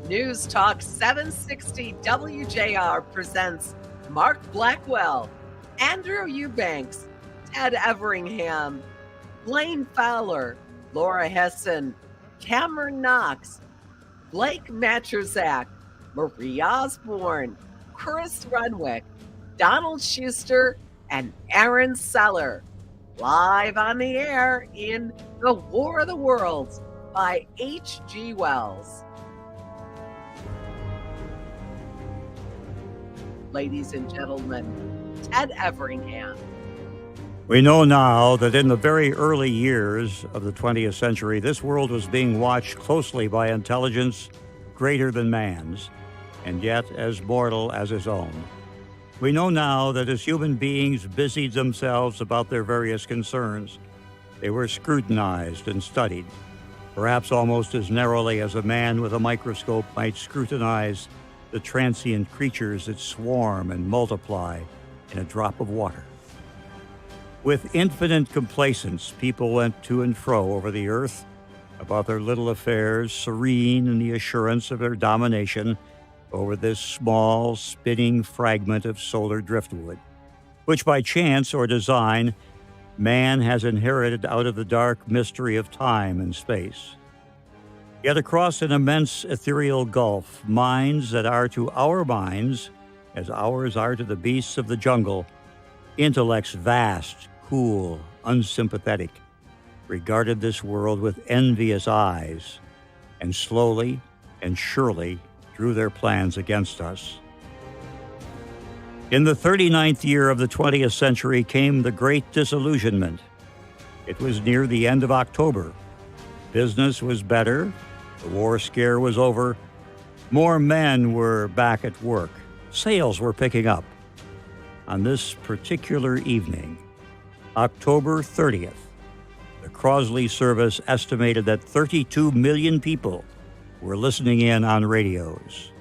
News Talk 760 WJR presents Mark Blackwell, Andrew Eubanks, Ted Everingham, Blaine Fowler, Laura Hessen, Cameron Knox, Blake Maturzak, Marie Osborne, Chris Renwick, Donald Schuster, and Aaron Seller. Live on the air in The War of the Worlds by H.G. Wells. Ladies and gentlemen, Ted Everingham. We know now that in the very early years of the 20th century, this world was being watched closely by intelligence greater than man's, and yet as mortal as his own. We know now that as human beings busied themselves about their various concerns, they were scrutinized and studied, perhaps almost as narrowly as a man with a microscope might scrutinize the transient creatures that swarm and multiply in a drop of water. With infinite complacence, people went to and fro over the earth about their little affairs, serene in the assurance of their domination over this small, spinning fragment of solar driftwood, which by chance or design, man has inherited out of the dark mystery of time and space. Yet across an immense ethereal gulf, minds that are to our minds, as ours are to the beasts of the jungle, intellects vast, cool, unsympathetic, regarded this world with envious eyes, and slowly and surely drew their plans against us. In the 39th year of the 20th century came the Great Disillusionment. It was near the end of October. Business was better. The war scare was over. More men were back at work. Sales were picking up. On this particular evening, October 30th, the Crosley service estimated that 32 million people were listening in on radios.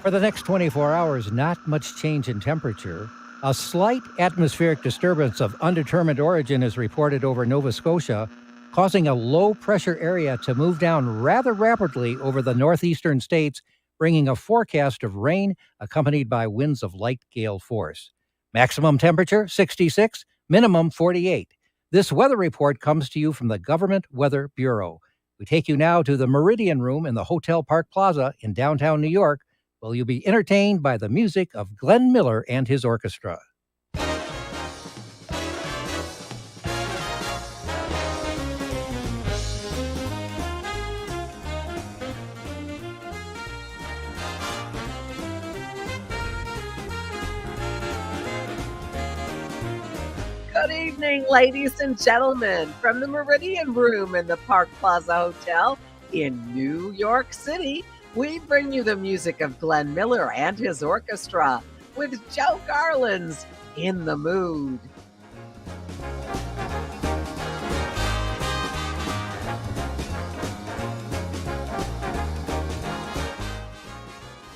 For the next 24 hours, not much change in temperature. A slight atmospheric disturbance of undetermined origin is reported over Nova Scotia, causing a low-pressure area to move down rather rapidly over the northeastern states, bringing a forecast of rain accompanied by winds of light gale force. Maximum temperature, 66, minimum 48. This weather report comes to you from the Government Weather Bureau. We take you now to the Meridian Room in the Hotel Park Plaza in downtown New York, where you'll be entertained by the music of Glenn Miller and his orchestra. Good evening, ladies and gentlemen, from the Meridian Room in the Park Plaza Hotel in New York City. We bring you the music of Glenn Miller and his orchestra with Joe Garland's In the Mood.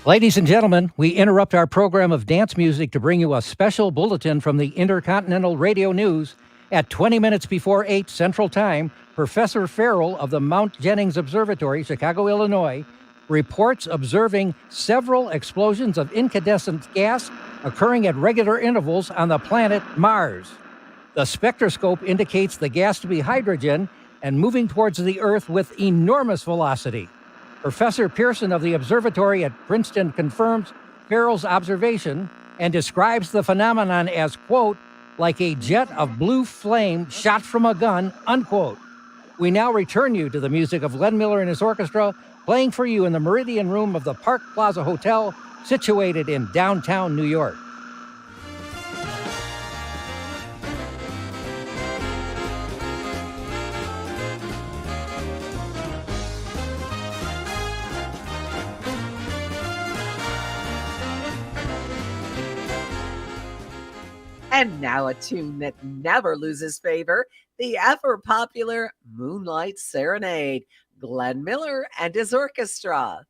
Ladies and gentlemen, we interrupt our program of dance music to bring you a special bulletin from the Intercontinental Radio News. At 20 minutes before 8 Central Time, Professor Farrell of the Mount Jennings Observatory, Chicago, Illinois, reports observing several explosions of incandescent gas occurring at regular intervals on the planet Mars. The spectroscope indicates the gas to be hydrogen and moving towards the Earth with enormous velocity. Professor Pearson of the observatory at Princeton confirms Farrell's observation and describes the phenomenon as, quote, like a jet of blue flame shot from a gun, unquote. We now return you to the music of Glenn Miller and his orchestra, playing for you in the Meridian Room of the Park Plaza Hotel, situated in downtown New York. And now a tune that never loses favor, the ever-popular Moonlight Serenade, Glenn Miller and his orchestra.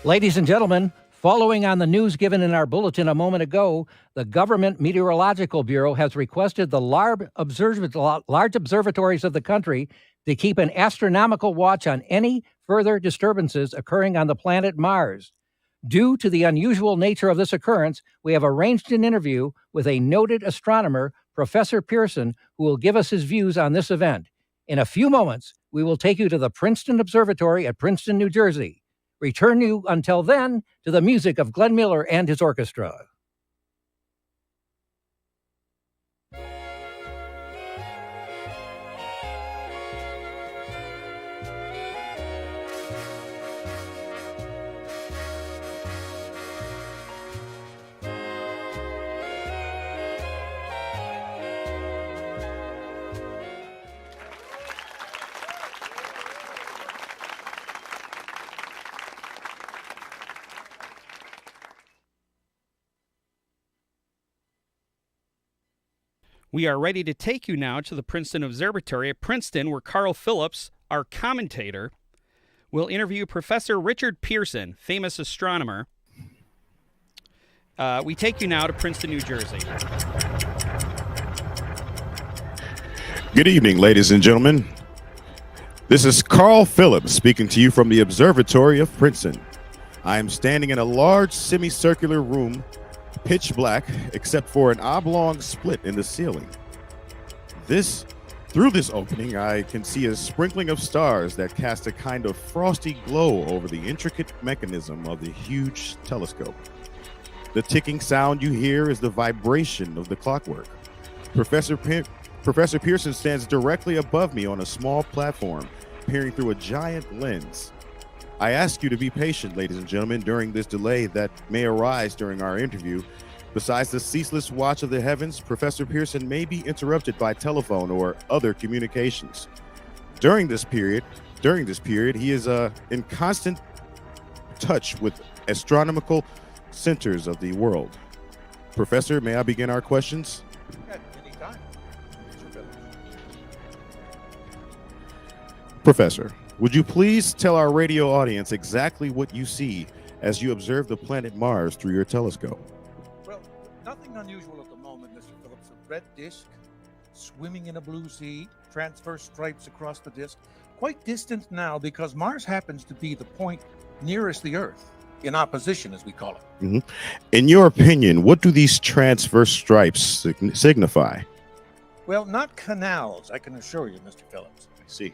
Ladies and gentlemen, following on the news given in our bulletin a moment ago, the Government Meteorological Bureau has requested the large observatories of the country to keep an astronomical watch on any further disturbances occurring on the planet Mars. Due to the unusual nature of this occurrence, we have arranged an interview with a noted astronomer, Professor Pearson, who will give us his views on this event. In a few moments, we will take you to the Princeton Observatory at Princeton, New Jersey. Return you until then to the music of Glenn Miller and his orchestra. We are ready to take you now to the Princeton Observatory at Princeton, where Carl Phillips, our commentator, will interview Professor Richard Pearson, famous astronomer. We take you now to Princeton, New Jersey. Good evening, ladies and gentlemen. This is Carl Phillips speaking to you from the Observatory of Princeton. I am standing in a large semicircular room, pitch black, except for an oblong split in the ceiling. Through this opening, I can see a sprinkling of stars that cast a kind of frosty glow over the intricate mechanism of the huge telescope. The ticking sound you hear is the vibration of the clockwork. Professor Pearson stands directly above me on a small platform, peering through a giant lens. I ask you to be patient, ladies and gentlemen, during this delay that may arise during our interview. Besides the ceaseless watch of the heavens, Professor Pearson may be interrupted by telephone or other communications. During this period, he is in constant touch with astronomical centers of the world. Professor, may I begin our questions? At any time, Mr. Phillips. Professor, would you please tell our radio audience exactly what you see as you observe the planet Mars through your telescope? Well, nothing unusual at the moment, Mr. Phillips. A red disk swimming in a blue sea, transverse stripes across the disk. Quite distant now because Mars happens to be the point nearest the Earth, in opposition, as we call it. Mm-hmm. In your opinion, what do these transverse stripes signify? Well, not canals, I can assure you, Mr. Phillips. I see.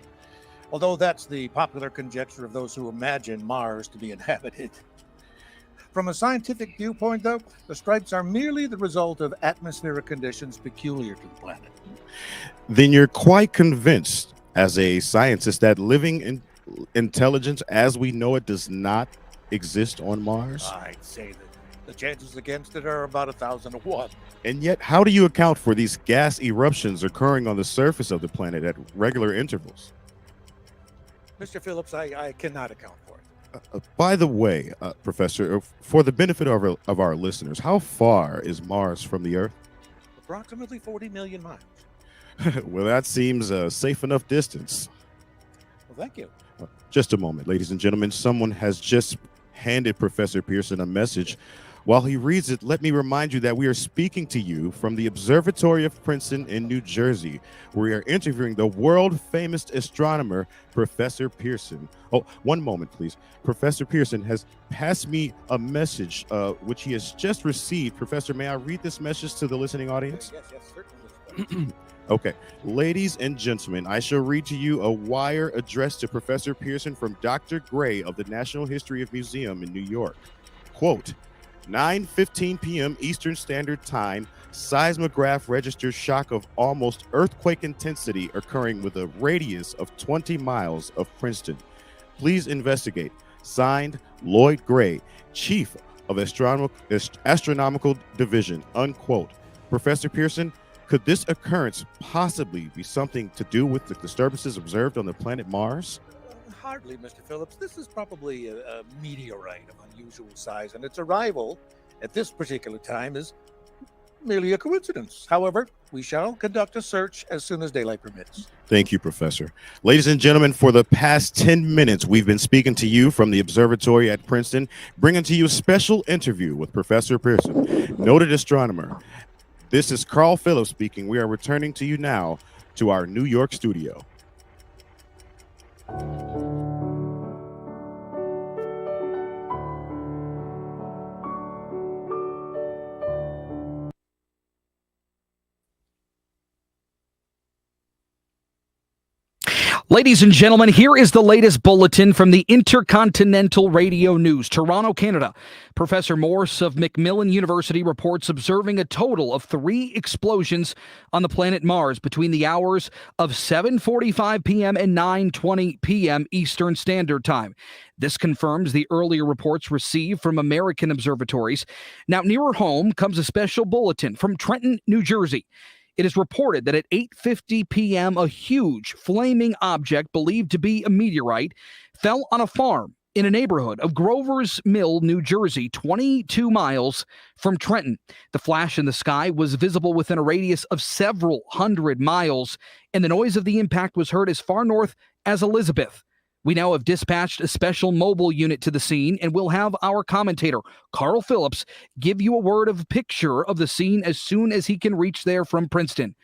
Although that's the popular conjecture of those who imagine Mars to be inhabited. From a scientific viewpoint, though, the stripes are merely the result of atmospheric conditions peculiar to the planet. Then you're quite convinced, as a scientist, that living intelligence as we know it does not exist on Mars? I'd say that the chances against it are about 1,000 to 1. And yet, how do you account for these gas eruptions occurring on the surface of the planet at regular intervals? Mr. Phillips, I cannot account for it. By the way, Professor, for the benefit of our listeners, how far is Mars from the Earth? Approximately 40 million miles. Well, that seems a safe enough distance. Well, thank you. Just a moment, ladies and gentlemen. Someone has just handed Professor Pearson a message. While he reads it, let me remind you that we are speaking to you from the Observatory of Princeton in New Jersey, where we are interviewing the world-famous astronomer, Professor Pearson. Oh, one moment, please. Professor Pearson has passed me a message, which he has just received. Professor, may I read this message to the listening audience? Yes, certainly. Okay. Ladies and gentlemen, I shall read to you a wire addressed to Professor Pearson from Dr. Gray of the National History of Museum in New York. Quote, 9:15 p.m. Eastern Standard Time, seismograph registers shock of almost earthquake intensity occurring with a radius of 20 miles of Princeton. Please investigate. Signed, Lloyd Gray, Chief of Astronomical Division, unquote. Professor Pearson, could this occurrence possibly be something to do with the disturbances observed on the planet Mars? Hardly, Mr. Phillips. This is probably a meteorite of unusual size, and its arrival at this particular time is merely a coincidence. However, we shall conduct a search as soon as daylight permits. Thank you, Professor. Ladies and gentlemen, for the past 10 minutes, we've been speaking to you from the observatory at Princeton, bringing to you a special interview with Professor Pearson, noted astronomer. This is Carl Phillips speaking. We are returning to you now to our New York studio. Ladies and gentlemen, here is the latest bulletin from the Intercontinental Radio News, Toronto, Canada. Professor Morse of Macmillan University reports observing a total of 3 explosions on the planet Mars between the hours of 7:45 p.m. and 9:20 p.m. Eastern Standard Time. This confirms the earlier reports received from American observatories. Now, nearer home comes a special bulletin from Trenton, New Jersey. It is reported that at 8:50 p.m., a huge flaming object believed to be a meteorite fell on a farm in a neighborhood of Grover's Mill, New Jersey, 22 miles from Trenton. The flash in the sky was visible within a radius of several hundred miles, and the noise of the impact was heard as far north as Elizabeth. We now have dispatched a special mobile unit to the scene, and we'll have our commentator, Carl Phillips, give you a word of picture of the scene as soon as he can reach there from Princeton.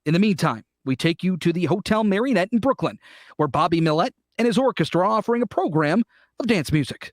In the meantime, we take you to the Hotel Marionette in Brooklyn, where Bobby Millett and his orchestra are offering a program of dance music.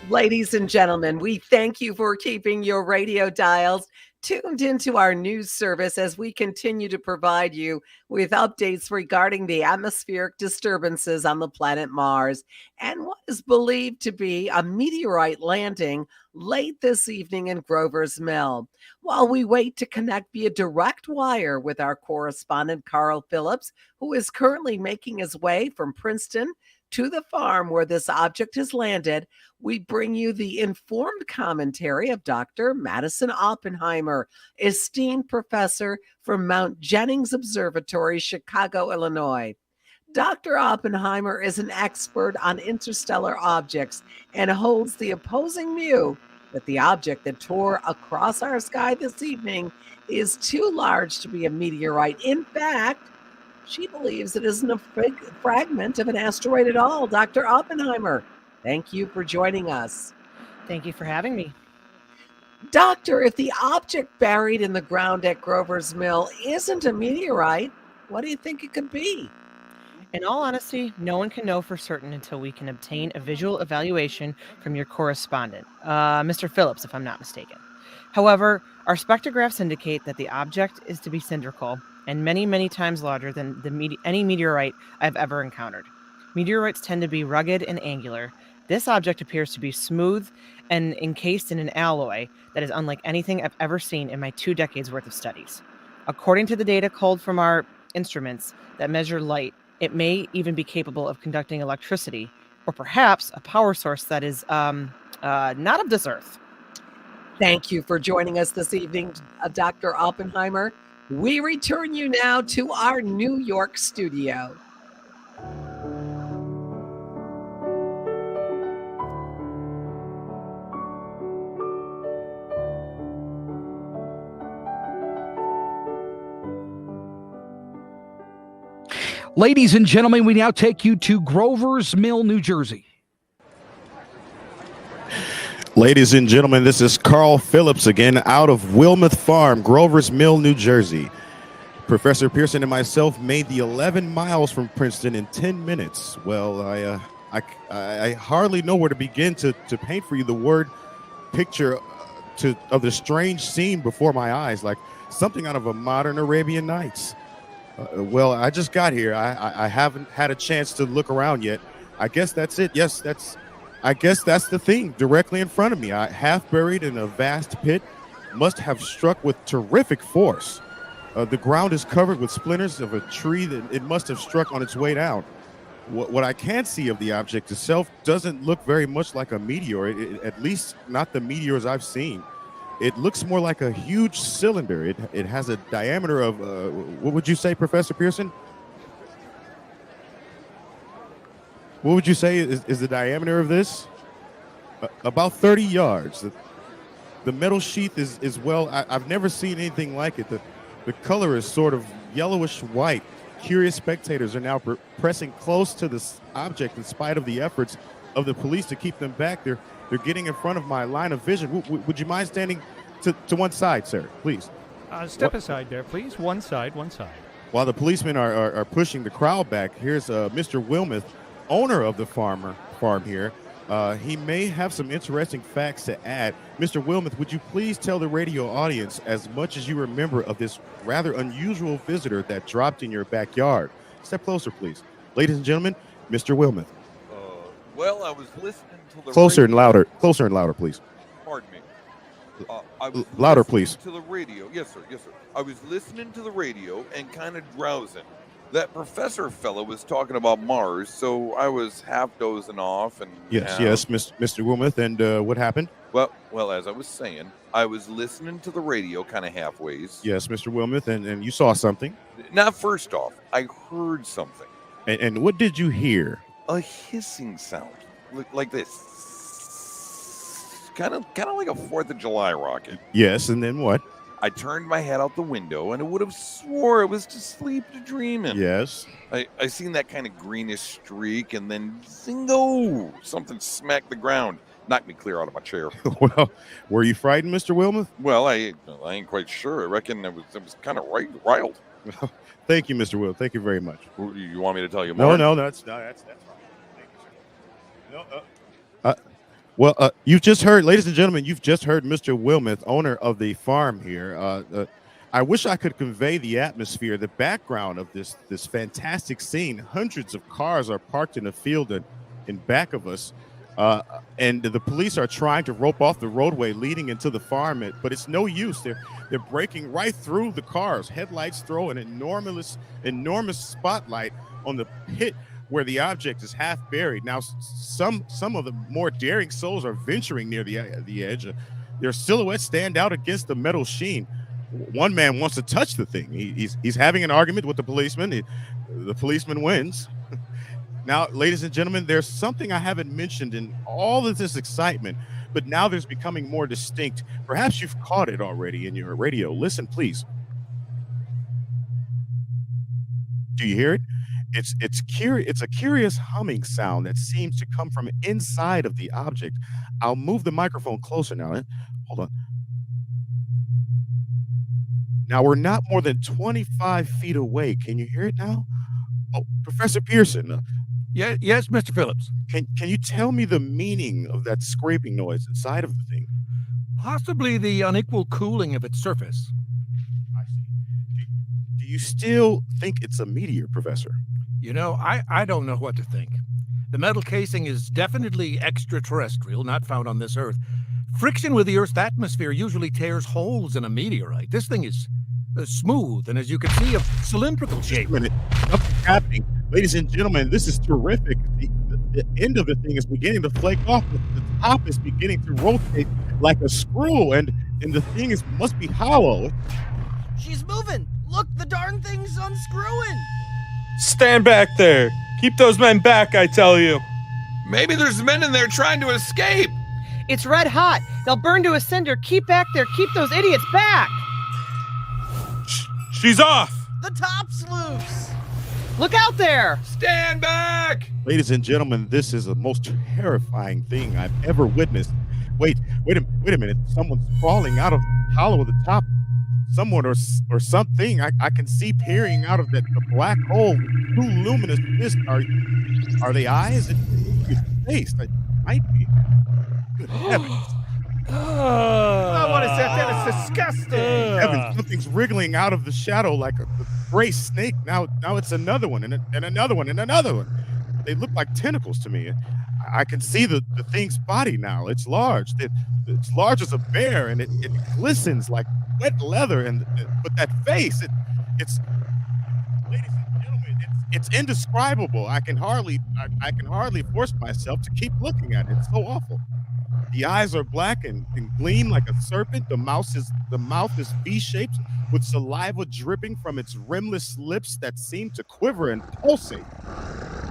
Ladies and gentlemen, we thank you for keeping your radio dials tuned into our news service as we continue to provide you with updates regarding the atmospheric disturbances on the planet Mars and what is believed to be a meteorite landing late this evening in Grover's Mill. While we wait to connect via direct wire with our correspondent, Carl Phillips, who is currently making his way from Princeton to the farm where this object has landed, we bring you the informed commentary of Dr. Madison Oppenheimer, esteemed professor from Mount Jennings Observatory, Chicago, Illinois. Dr. Oppenheimer is an expert on interstellar objects and holds the opposing view that the object that tore across our sky this evening is too large to be a meteorite. In fact, she believes it isn't a fragment of an asteroid at all. Dr. Oppenheimer, thank you for joining us. Thank you for having me. Doctor, if the object buried in the ground at Grover's Mill isn't a meteorite, what do you think it could be? In all honesty, no one can know for certain until we can obtain a visual evaluation from your correspondent, Mr. Phillips, if I'm not mistaken. However, our spectrographs indicate that the object is to be cylindrical and many, many times larger than any meteorite I've ever encountered. Meteorites tend to be rugged and angular. This object appears to be smooth and encased in an alloy that is unlike anything I've ever seen in my 2 decades worth of studies. According to the data culled from our instruments that measure light, it may even be capable of conducting electricity, or perhaps a power source that is not of this earth. Thank you for joining us this evening, Dr. Oppenheimer. We return you now to our New York studio. Ladies and gentlemen, we now take you to Grover's Mill, New Jersey. Ladies and gentlemen, this is Carl Phillips again out of Wilmoth Farm, Grover's Mill, New Jersey. Professor Pearson and myself made the 11 miles from Princeton in 10 minutes. Well, I hardly know where to begin to paint for you the word picture of the strange scene before my eyes, like something out of a modern Arabian Nights. Well, I just got here. I haven't had a chance to look around yet. I guess that's it. Yes, I guess that's the thing directly in front of me. I half buried in a vast pit, must have struck with terrific force. The ground is covered with splinters of a tree that it must have struck on its way down. What I can see of the object itself doesn't look very much like a meteor, at least not the meteors I've seen. It looks more like a huge cylinder. It has a diameter of, what would you say, Professor Pearson? What would you say is the diameter of this? About 30 yards. The metal sheath is well, I've never seen anything like it. The color is sort of yellowish white. Curious spectators are now pressing close to this object in spite of the efforts of the police to keep them back. They're getting in front of my line of vision. Would you mind standing to one side, sir, please? Step aside there, please. One side. While the policemen are pushing the crowd back, here's Mr. Wilmoth, owner of the farm here. He may have some interesting facts to add. Mr. Wilmoth, would you please tell the radio audience as much as you remember of this rather unusual visitor that dropped in your backyard? Step closer, please. Ladies and gentlemen, Mr. Wilmoth. Well, I was listening to the Closer and radio. Closer and louder, please. Pardon me. I was Louder, listening please. To the radio. Yes, sir. I was listening to the radio and kind of drowsing. That professor fellow was talking about Mars, so I was half dozing off. And Yes, Mr. Wilmoth. And what happened? Well, as I was saying, I was listening to the radio kind of halfways. Yes, Mr. Wilmoth, and you saw something. Now, first off, I heard something. And what did you hear? A hissing sound, like this, kind of like a 4th of July rocket. Yes, and then what? I turned my head out the window, and I would have swore it was to sleep to dreaming. Yes. I seen that kind of greenish streak, and then zingo, something smacked the ground, knocked me clear out of my chair. Well, were you frightened, Mr. Wilmoth? Well, I ain't quite sure. I reckon I was kind of riled. Thank you, Mr. Wilmoth. Thank you very much. You want me to tell you more? No, that's fine. Thank you, sir. No, well, you've just heard, ladies and gentlemen, Mr. Wilmoth, owner of the farm here. I wish I could convey the atmosphere, the background of this fantastic scene. Hundreds of cars are parked in a field in back of us, and the police are trying to rope off the roadway leading into the farm, but it's no use. They're breaking right through the cars. Headlights throw an enormous spotlight on the pit where the object is half buried. Now, some of the more daring souls are venturing near the edge. Their silhouettes stand out against the metal sheen. One man wants to touch the thing. He's having an argument with the policeman. The policeman wins. Now, ladies and gentlemen, there's something I haven't mentioned in all of this excitement, but now there's becoming more distinct. Perhaps you've caught it already in your radio. Listen, please. Do you hear it? It's a curious humming sound that seems to come from inside of the object. I'll move the microphone closer now. Hold on. Now we're not more than 25 feet away. Can you hear it now? Oh, Professor Pearson. Yes, Mr. Phillips. Can you tell me the meaning of that scraping noise inside of the thing? Possibly the unequal cooling of its surface. I see. Do you still think it's a meteor, Professor? You know, I don't know what to think. The metal casing is definitely extraterrestrial, not found on this Earth. Friction with the Earth's atmosphere usually tears holes in a meteorite. This thing is smooth and, as you can see, of cylindrical shape. Wait a minute. Something's happening. Ladies and gentlemen, this is terrific. The end of the thing is beginning to flake off. The top is beginning to rotate like a screw, and the thing must be hollow. She's moving. Look, the darn thing's unscrewing. Stand back there. Keep those men back, I tell you. Maybe there's men in there trying to escape. It's red hot. They'll burn to a cinder. Keep back there. Keep those idiots back. She's off. The top's loose. Look out there. Stand back. Ladies and gentlemen, this is the most terrifying thing I've ever witnessed. Wait a minute. Someone's crawling out of the hollow of the top. someone or something I can see peering out of the black hole. Two luminous discs. Are they eyes? It's face. It might be. Good heavens. What is that? That is disgusting. Heavens, something's wriggling out of the shadow like a gray snake. Now it's another one and another one and another one. They look like tentacles to me. I can see the thing's body now. It's large. It's large as a bear, and it glistens like wet leather. But that face, it's ladies and gentlemen, it's indescribable. I can hardly force myself to keep looking at it. It's so awful. The eyes are black and gleam like a serpent. The mouth is V-shaped with saliva dripping from its rimless lips that seem to quiver and pulsate.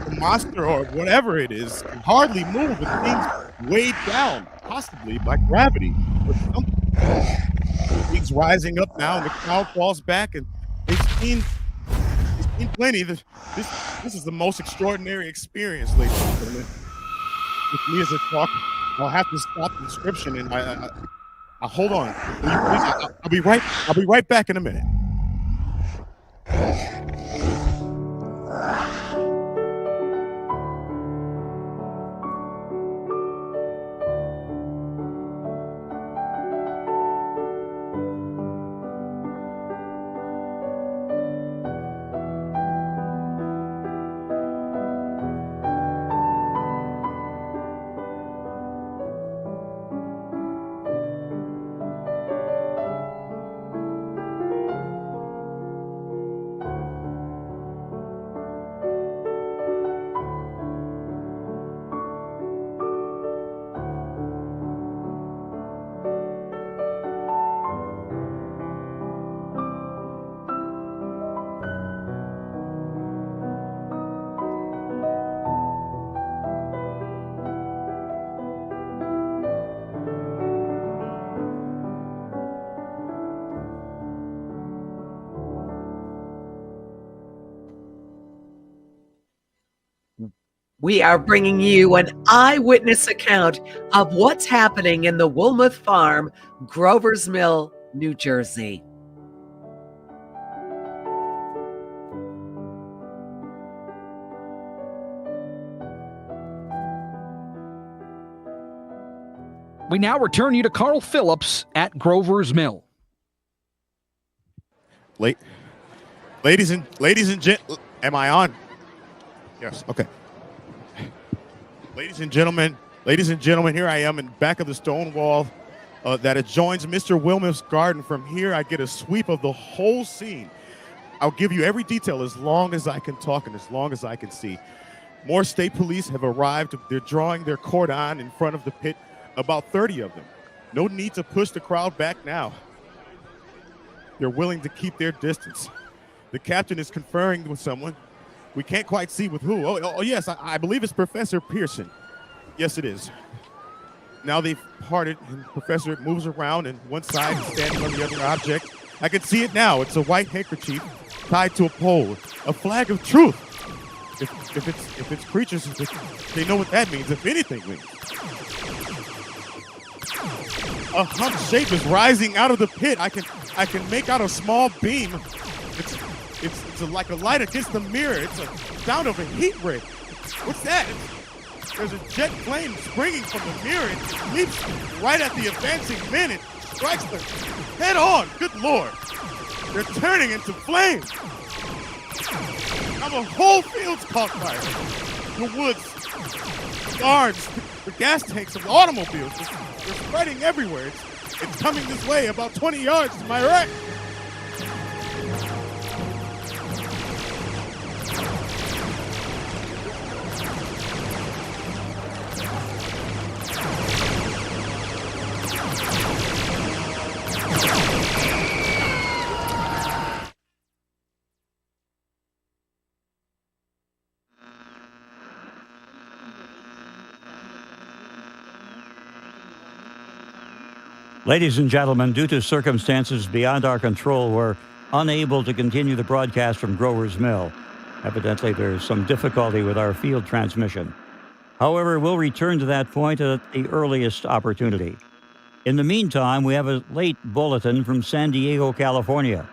The monster, or whatever it is, can hardly move. It seems weighed down, possibly by gravity. He's rising up now, and the crowd falls back, and they've seen plenty. This is the most extraordinary experience, ladies and gentlemen. With me as a talk, I'll have to stop the description, and I'll hold on. I'll be right back in a minute. We are bringing you an eyewitness account of what's happening in the Wilmuth Farm, Grover's Mill, New Jersey. We now return you to Carl Phillips at Grover's Mill. Ladies and gentlemen, am I on? Yes. Okay. Ladies and gentlemen, here I am in back of the stone wall that adjoins Mr. Wilmuth's garden. From here, I get a sweep of the whole scene. I'll give you every detail as long as I can talk and as long as I can see. More state police have arrived. They're drawing their cordon in front of the pit, about 30 of them. No need to push the crowd back now. They're willing to keep their distance. The captain is conferring with someone. We can't quite see with who. Oh yes, I believe it's Professor Pearson. Yes, it is. Now they've parted, and Professor moves around, and one side is standing on the other object. I can see it now. It's a white handkerchief tied to a pole, a flag of truth. If it's creatures, they know what that means, if anything means. A hump shape is rising out of the pit. I can make out a small beam. It's like a light against the mirror. It's a sound of a heat ray. What's that? There's a jet flame springing from the mirror. It leaps right at the advancing men. It strikes them head on. Good Lord. They're turning into flames. Now the whole field's caught fire. The woods, the yards, the gas tanks of the automobiles, they're spreading everywhere. It's coming this way about 20 yards to my right. Ladies and gentlemen, due to circumstances beyond our control, we're unable to continue the broadcast from Grover's Mill. Evidently, there's some difficulty with our field transmission. However, we'll return to that point at the earliest opportunity. In the meantime, we have a late bulletin from San Diego, California.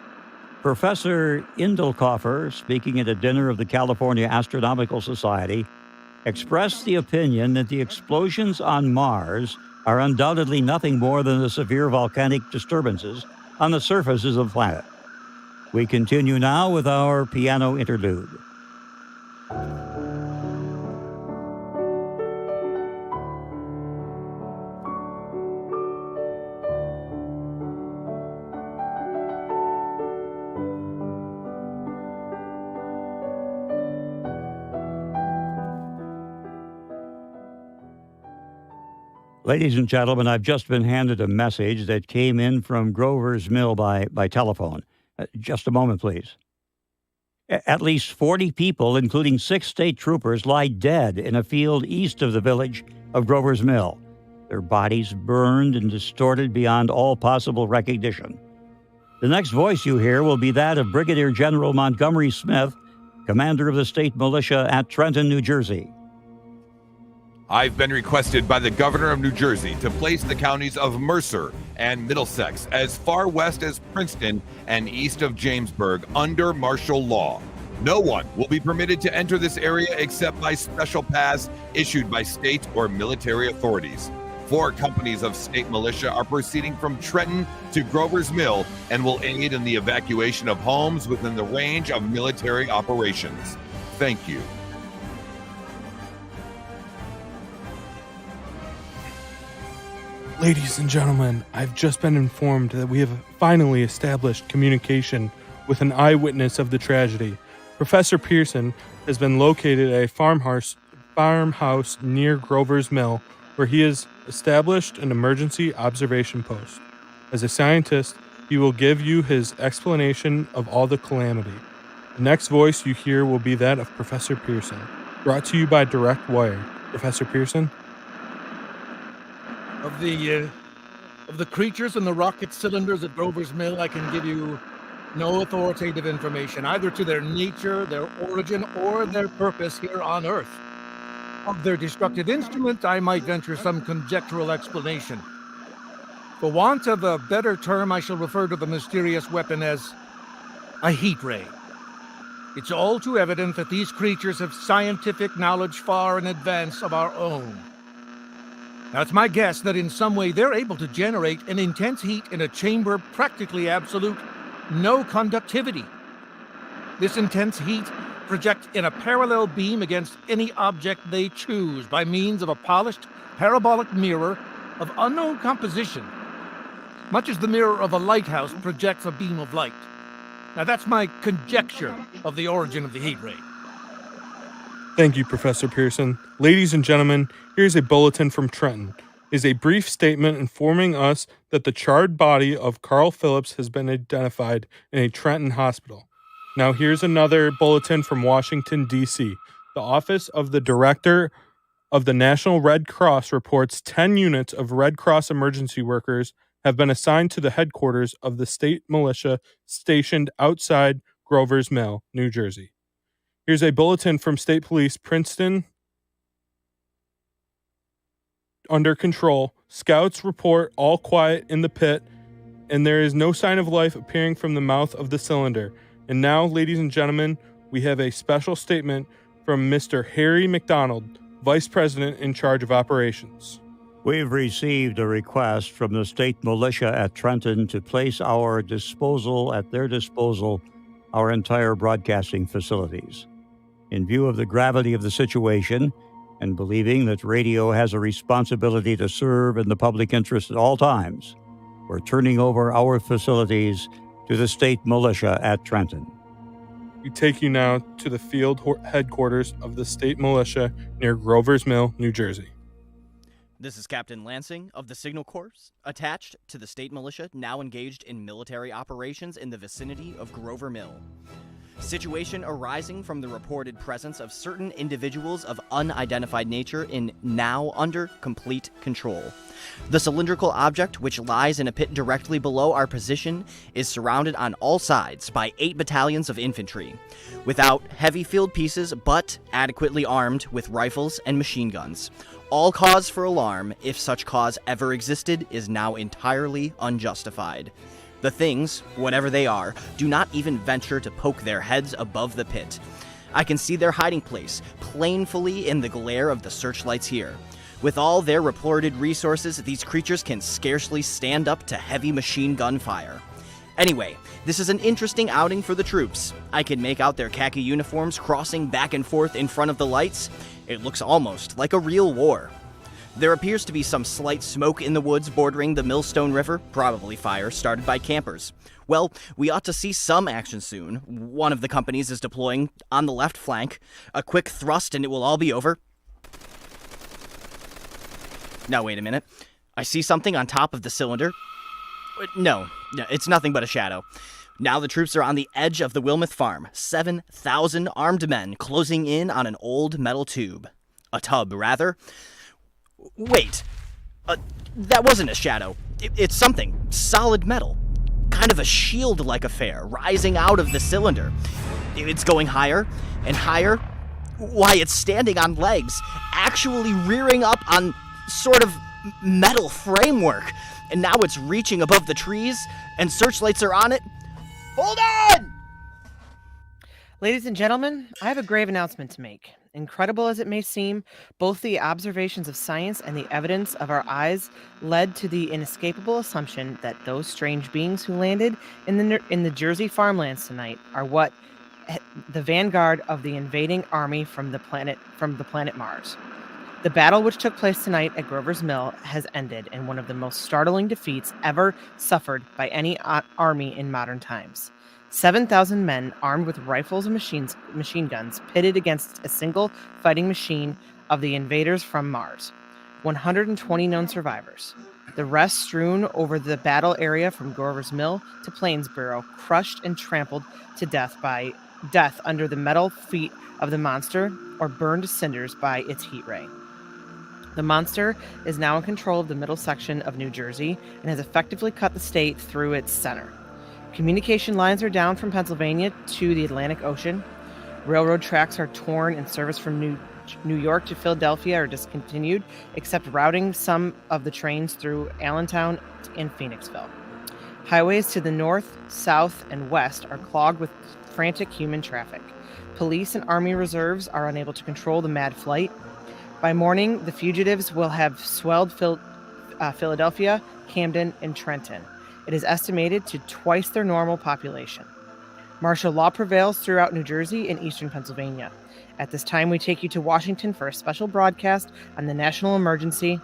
Professor Indelkoffer, speaking at a dinner of the California Astronomical Society, expressed the opinion that the explosions on Mars are undoubtedly nothing more than the severe volcanic disturbances on the surfaces of the planet. We continue now with our piano interlude. Ladies and gentlemen, I've just been handed a message that came in from Grover's Mill by telephone. Just a moment, please. At least 40 people, including 6 state troopers, lie dead in a field east of the village of Grover's Mill. Their bodies burned and distorted beyond all possible recognition. The next voice you hear will be that of Brigadier General Montgomery Smith, commander of the state militia at Trenton, New Jersey. I've been requested by the governor of New Jersey to place the counties of Mercer and Middlesex as far west as Princeton and east of Jamesburg under martial law. No one will be permitted to enter this area except by special pass issued by state or military authorities. 4 companies of state militia are proceeding from Trenton to Grover's Mill and will aid in the evacuation of homes within the range of military operations. Thank you. Ladies and gentlemen, I've just been informed that we have finally established communication with an eyewitness of the tragedy. Professor Pearson has been located at a farmhouse near Grover's Mill, where he has established an emergency observation post. As a scientist, he will give you his explanation of all the calamity. The next voice you hear will be that of Professor Pearson. Brought to you by Direct Wire. Professor Pearson? Of the creatures in the rocket cylinders at Grover's Mill, I can give you no authoritative information, either to their nature, their origin, or their purpose here on Earth. Of their destructive instrument, I might venture some conjectural explanation. For want of a better term, I shall refer to the mysterious weapon as a heat ray. It's all too evident that these creatures have scientific knowledge far in advance of our own. Now, it's my guess that in some way they're able to generate an intense heat in a chamber practically absolute no conductivity. This intense heat projects in a parallel beam against any object they choose by means of a polished parabolic mirror of unknown composition, much as the mirror of a lighthouse projects a beam of light. Now, that's my conjecture of the origin of the heat ray. Thank you, Professor Pearson. Ladies and gentlemen, here's a bulletin from Trenton. It is a brief statement informing us that the charred body of Carl Phillips has been identified in a Trenton hospital. Now here's another bulletin from Washington, D.C. The Office of the Director of the National Red Cross reports 10 units of Red Cross emergency workers have been assigned to the headquarters of the state militia stationed outside Grover's Mill, New Jersey. Here's a bulletin from State Police, Princeton. Under control. Scouts report all quiet in the pit, and there is no sign of life appearing from the mouth of the cylinder. And now, ladies and gentlemen, we have a special statement from Mr. Harry McDonald, Vice President in charge of operations. We've received a request from the state militia at Trenton to place at their disposal, our entire broadcasting facilities. In view of the gravity of the situation, and believing that radio has a responsibility to serve in the public interest at all times, we're turning over our facilities to the state militia at Trenton. We take you now to the field headquarters of the state militia near Grover's Mill, New Jersey. This is Captain Lansing of the Signal Corps, attached to the state militia now engaged in military operations in the vicinity of Grover Mill. Situation arising from the reported presence of certain individuals of unidentified nature in now under complete control. The cylindrical object, which lies in a pit directly below our position, is surrounded on all sides by 8 battalions of infantry, without heavy field pieces but adequately armed with rifles and machine guns. All cause for alarm, if such cause ever existed, is now entirely unjustified. The things, whatever they are, do not even venture to poke their heads above the pit. I can see their hiding place plainly in the glare of the searchlights here. With all their reported resources, these creatures can scarcely stand up to heavy machine gun fire. Anyway, this is an interesting outing for the troops. I can make out their khaki uniforms crossing back and forth in front of the lights. It looks almost like a real war. There appears to be some slight smoke in the woods bordering the Millstone River, probably fire started by campers. Well, we ought to see some action soon. One of the companies is deploying on the left flank. A quick thrust and it will all be over. Now, wait a minute. I see something on top of the cylinder. No, it's nothing but a shadow. Now the troops are on the edge of the Wilmoth farm. 7,000 armed men closing in on an old metal tube. A tub, rather. Wait. That wasn't a shadow. It's something. Solid metal. Kind of a shield-like affair rising out of the cylinder. It's going higher and higher. Why, it's standing on legs. Actually rearing up on sort of metal framework. And now it's reaching above the trees, and searchlights are on it. Hold on! Ladies and gentlemen, I have a grave announcement to make. Incredible as it may seem, both the observations of science and the evidence of our eyes led to the inescapable assumption that those strange beings who landed in the Jersey farmlands tonight are what the vanguard of the invading army from the planet Mars. The battle which took place tonight at Grover's Mill has ended in one of the most startling defeats ever suffered by any army in modern times. 7,000 men armed with rifles and machine guns pitted against a single fighting machine of the invaders from Mars. 120 known survivors. The rest strewn over the battle area from Grover's Mill to Plainsboro, crushed and trampled to death under the metal feet of the monster or burned to cinders by its heat ray. The monster is now in control of the middle section of New Jersey and has effectively cut the state through its center. Communication lines are down from Pennsylvania to the Atlantic Ocean. Railroad tracks are torn and service from New York to Philadelphia are discontinued, except routing some of the trains through Allentown and Phoenixville. Highways to the north, south, and west are clogged with frantic human traffic. Police and Army reserves are unable to control the mad flight. By morning, the fugitives will have swelled Philadelphia, Camden, and Trenton. It is estimated to twice their normal population. Martial law prevails throughout New Jersey and eastern Pennsylvania. At this time, we take you to Washington for a special broadcast on the national emergency.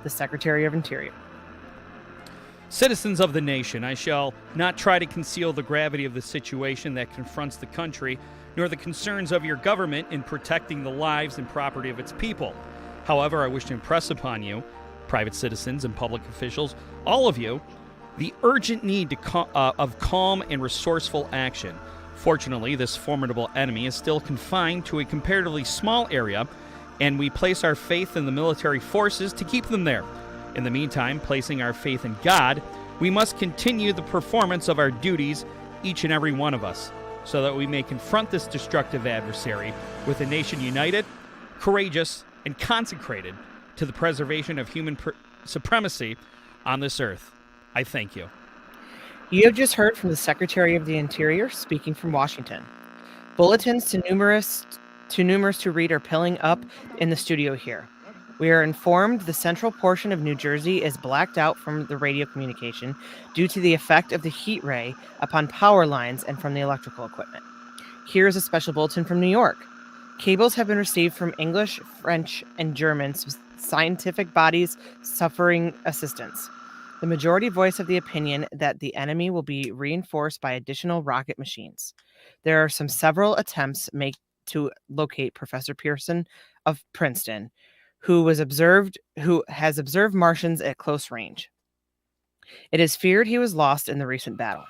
The Secretary of Interior. Citizens of the nation, I shall not try to conceal the gravity of the situation that confronts the country, nor the concerns of your government in protecting the lives and property of its people. However, I wish to impress upon you, private citizens and public officials, all of you, the urgent need of calm and resourceful action. Fortunately, this formidable enemy is still confined to a comparatively small area, and we place our faith in the military forces to keep them there. In the meantime, placing our faith in God, we must continue the performance of our duties, each and every one of us, so that we may confront this destructive adversary with a nation united, courageous, and consecrated to the preservation of human supremacy on this earth. I thank you. You have just heard from the Secretary of the Interior speaking from Washington. Bulletins too numerous to read are piling up in the studio here. We are informed the central portion of New Jersey is blacked out from the radio communication due to the effect of the heat ray upon power lines and from the electrical equipment. Here is a special bulletin from New York. Cables have been received from English, French, and German scientific bodies suffering assistance. The majority voice of the opinion that the enemy will be reinforced by additional rocket machines. There are several attempts made to locate Professor Pearson of Princeton, who has observed Martians at close range. It is feared he was lost in the recent battle.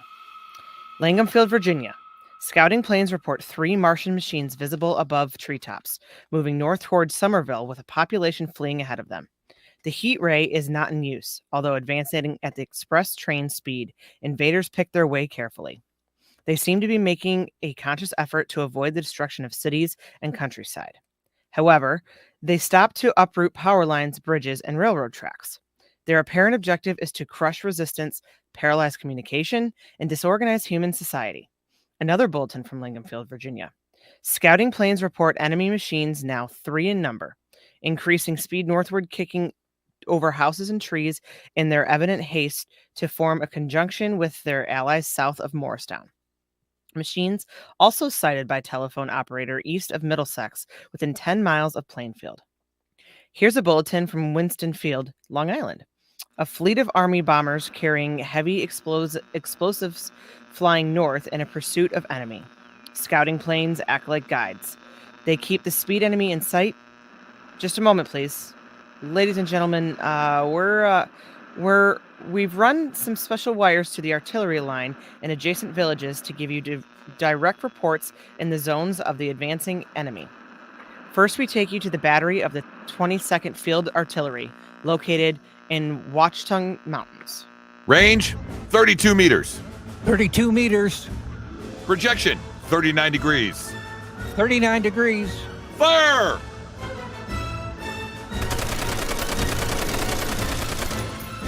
Langhamfield, Virginia. Scouting planes report 3 Martian machines visible above treetops, moving north towards Somerville with a population fleeing ahead of them. The heat ray is not in use, although advancing at the express train speed, invaders pick their way carefully. They seem to be making a conscious effort to avoid the destruction of cities and countryside. However, They stop to uproot power lines, bridges, and railroad tracks. Their apparent objective is to crush resistance, paralyze communication, and disorganize human society. Another bulletin from Lincolnfield, Virginia. Scouting planes report enemy machines now 3 in number, increasing speed northward, kicking over houses and trees in their evident haste to form a conjunction with their allies south of Morristown. Machines also sighted by telephone operator east of Middlesex, within 10 miles of Plainfield. Here's a bulletin from Winston Field, Long Island. A fleet of Army bombers carrying heavy explosives flying north in a pursuit of enemy. Scouting planes act like guides. They keep the speed enemy in sight. Just a moment, please. Ladies and gentlemen, we've run some special wires to the artillery line in adjacent villages to give you direct reports in the zones of the advancing enemy. First, we take you to the battery of the 22nd Field Artillery, located in Watchung Mountains. Range, 32 meters. 32 meters. Projection, 39 degrees. 39 degrees. Fire!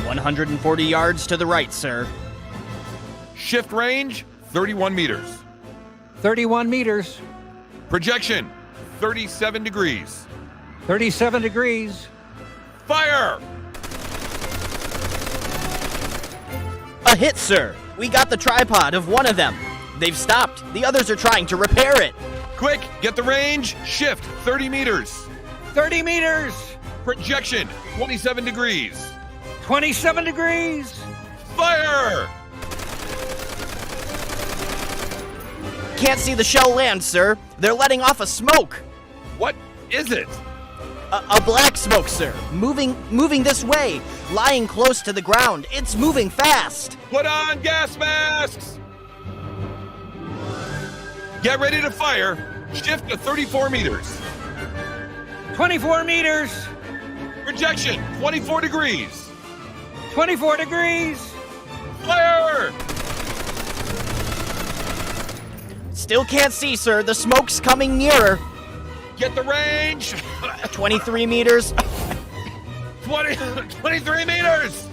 "140 yards to the right, sir." Shift range, 31 meters. 31 meters. Projection, 37 degrees. 37 degrees. Fire! "A hit, sir. We got the tripod of one of them. They've stopped. The others are trying to repair it." Quick, get the range. Shift, 30 meters. 30 meters. Projection, 27 degrees. 27 degrees. Fire! "Can't see the shell land, sir. They're letting off a smoke." What is it? A black smoke, sir. Moving this way. Lying close to the ground. It's moving fast." Put on gas masks! Get ready to fire. Shift to 34 meters. 24 meters. Projection, 24 degrees. 24 degrees. Fire! "Still can't see, sir. The smoke's coming nearer." Get the range. 23 meters. 23 meters.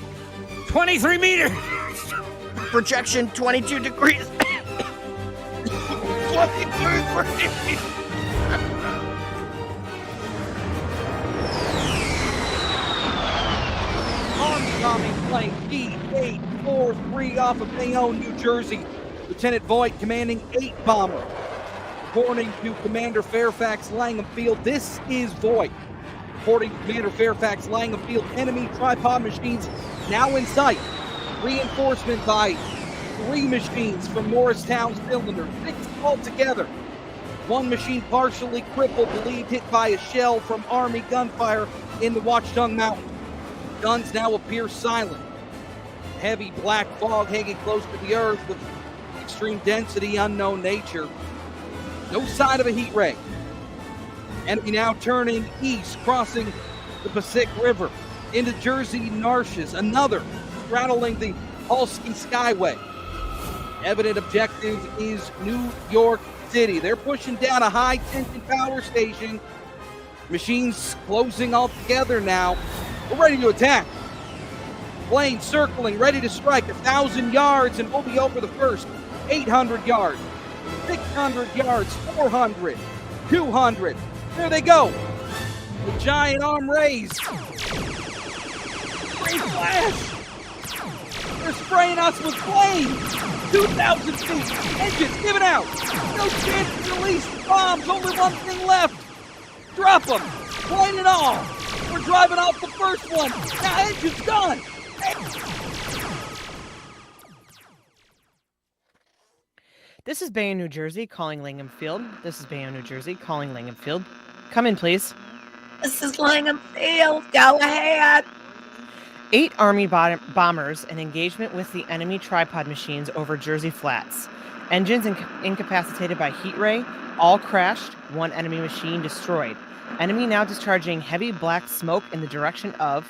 23 meters. Projection, 22 degrees. 22 degrees. Oncoming plane D-843 off of Bayonne, New Jersey. Lieutenant Voigt commanding 8 bomber. According to Commander Fairfax Langham Field, this is Voigt. According to Commander Fairfax Langham Field, enemy tripod machines now in sight. Reinforcement by 3 machines from Morristown Cylinder, 6 altogether. 1 machine partially crippled, believed hit by a shell from Army gunfire in the Watchung Mountains. Guns now appear silent. Heavy black fog hanging close to the earth with extreme density, unknown nature. No sign of a heat ray. Enemy now turning east, crossing the Pacific River into Jersey Marshes, another straddling the Halsey Skyway. Evident objective is New York City. They're pushing down a high-tension power station. Machines closing all together now. We're ready to attack. Plane circling, ready to strike 1,000 yards, and we'll be over the first. 800 yards, 600 yards, 400, 200. There they go. The giant arm raised. Great flash. They're spraying us with flames. 2,000 feet. Engines giving out. No chance to release bombs. Only one thing left. Drop them. Plane and all. We're driving off the first one. Now engine's gone. This is Bayonne, New Jersey, calling Langham Field. This is Bayonne, New Jersey, calling Langham Field. Come in, please. This is Langham Field. Go ahead. 8 Army bombers in engagement with the enemy tripod machines over Jersey Flats. Engines incapacitated by heat ray, all crashed, 1 enemy machine destroyed. Enemy now discharging heavy black smoke in the direction of...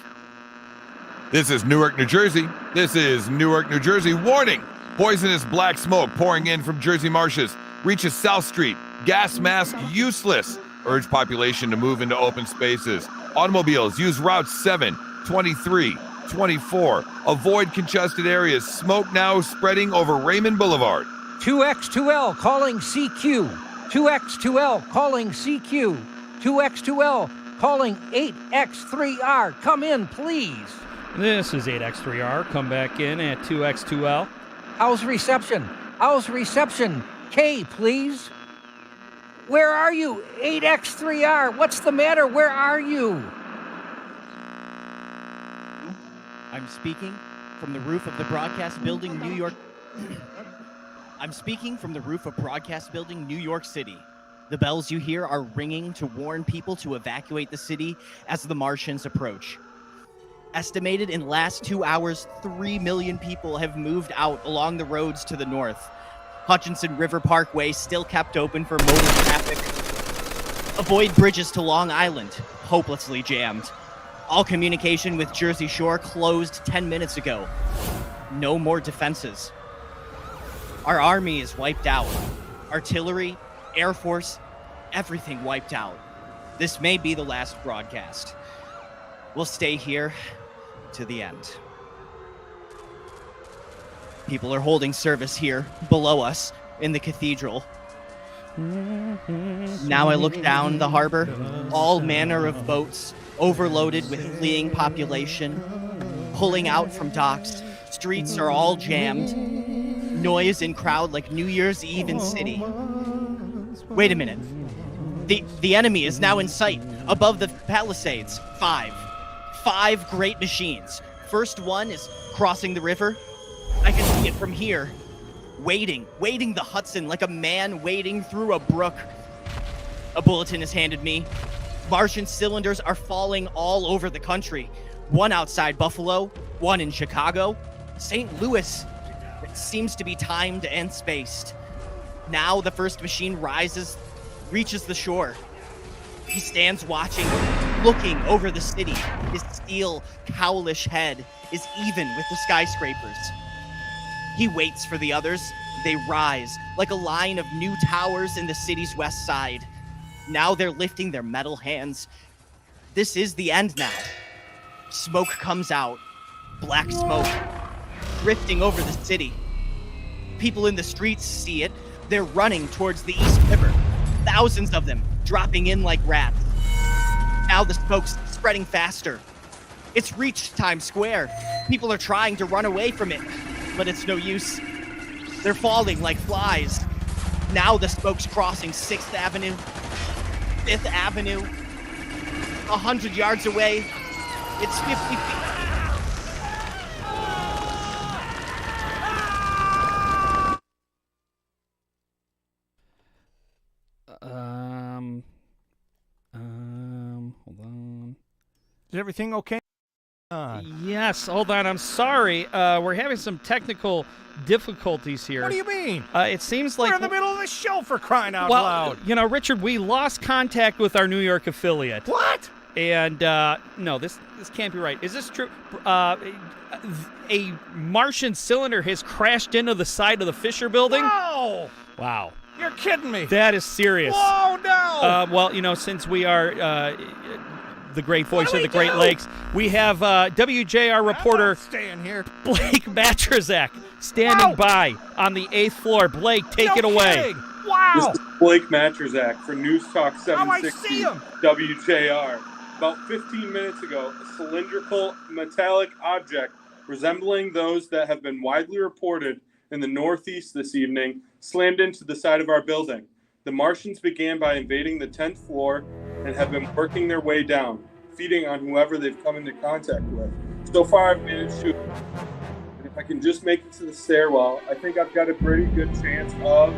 This is Newark, New Jersey. This is Newark, New Jersey. Warning! Poisonous black smoke pouring in from Jersey Marshes. Reaches South Street. Gas mask useless. Urge population to move into open spaces. Automobiles use routes 7, 23, 24. Avoid congested areas. Smoke now spreading over Raymond Boulevard. 2X2L calling CQ. 2X2L calling CQ. 2X2L calling 8X3R. Come in, please. This is 8X3R. Come back in at 2X2L. How's reception? How's reception? K, please. Where are you? 8X3R. What's the matter? Where are you? I'm speaking from the roof of the broadcast building, New York. I'm speaking from the roof of broadcast building, New York City. The bells you hear are ringing to warn people to evacuate the city as the Martians approach. Estimated in last 2 hours, 3 million people have moved out along the roads to the north. Hutchinson River Parkway still kept open for motor traffic. Avoid bridges to Long Island, hopelessly jammed. All communication with Jersey Shore closed 10 minutes ago. No more defenses. Our army is wiped out. Artillery, Air Force, everything wiped out. This may be the last broadcast. We'll stay here to the end. People are holding service here below us in the cathedral. Now I look down the harbor, all manner of boats overloaded with fleeing population, pulling out from docks. Streets are all jammed. Noise and crowd like New Year's Eve in city. Wait a minute. The enemy is now in sight above the Palisades. Five great machines. First one is crossing the river. I can see it from here. Wading the Hudson like a man wading through a brook. A bulletin is handed me. Martian cylinders are falling all over the country. One outside Buffalo, one in Chicago. St. Louis. It seems to be timed and spaced. Now the first machine rises, reaches the shore. He stands watching, looking over the city. His steel, cowlish head is even with the skyscrapers. He waits for the others. They rise like a line of new towers in the city's west side. Now they're lifting their metal hands. This is the end now. Smoke comes out. Black smoke. Drifting over the city. People in the streets see it. They're running towards the East River. Thousands of them dropping in like rats. Now the smoke's spreading faster. It's reached Times Square. People are trying to run away from it, but it's no use. They're falling like flies. Now the smoke's crossing 6th Avenue, 5th Avenue. 100 yards away, it's 50 feet. Hold on. Is everything okay? Yes, hold on. I'm sorry. We're having some technical difficulties here. What do you mean? It seems like we're in the middle of the show, for crying out loud. You know, Richard, we lost contact with our New York affiliate. What? And no, this can't be right. Is this true? A Martian cylinder has crashed into the side of the Fisher Building. No! Wow. You're kidding me. That is serious. Whoa, no! Well, you know, since we are the great voice of the Great Lakes, we have WJR reporter staying here. Blake Matrazak standing by on the 8th floor. Blake, take it away. Kidding. Wow! This is Blake Matrazak for News Talk 760 WJR. About 15 minutes ago, a cylindrical metallic object resembling those that have been widely reported in the Northeast this evening slammed into the side of our building. The Martians began by invading the 10th floor and have been working their way down, feeding on whoever they've come into contact with. So far, I've managed to, and if I can just make it to the stairwell, I think I've got a pretty good chance of...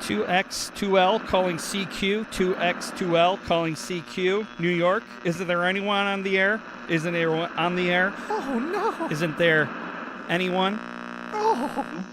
2X2L calling CQ. 2X2L calling CQ. New York. Isn't there anyone on the air? Isn't there on the air? Oh, no. Isn't there anyone? Oh.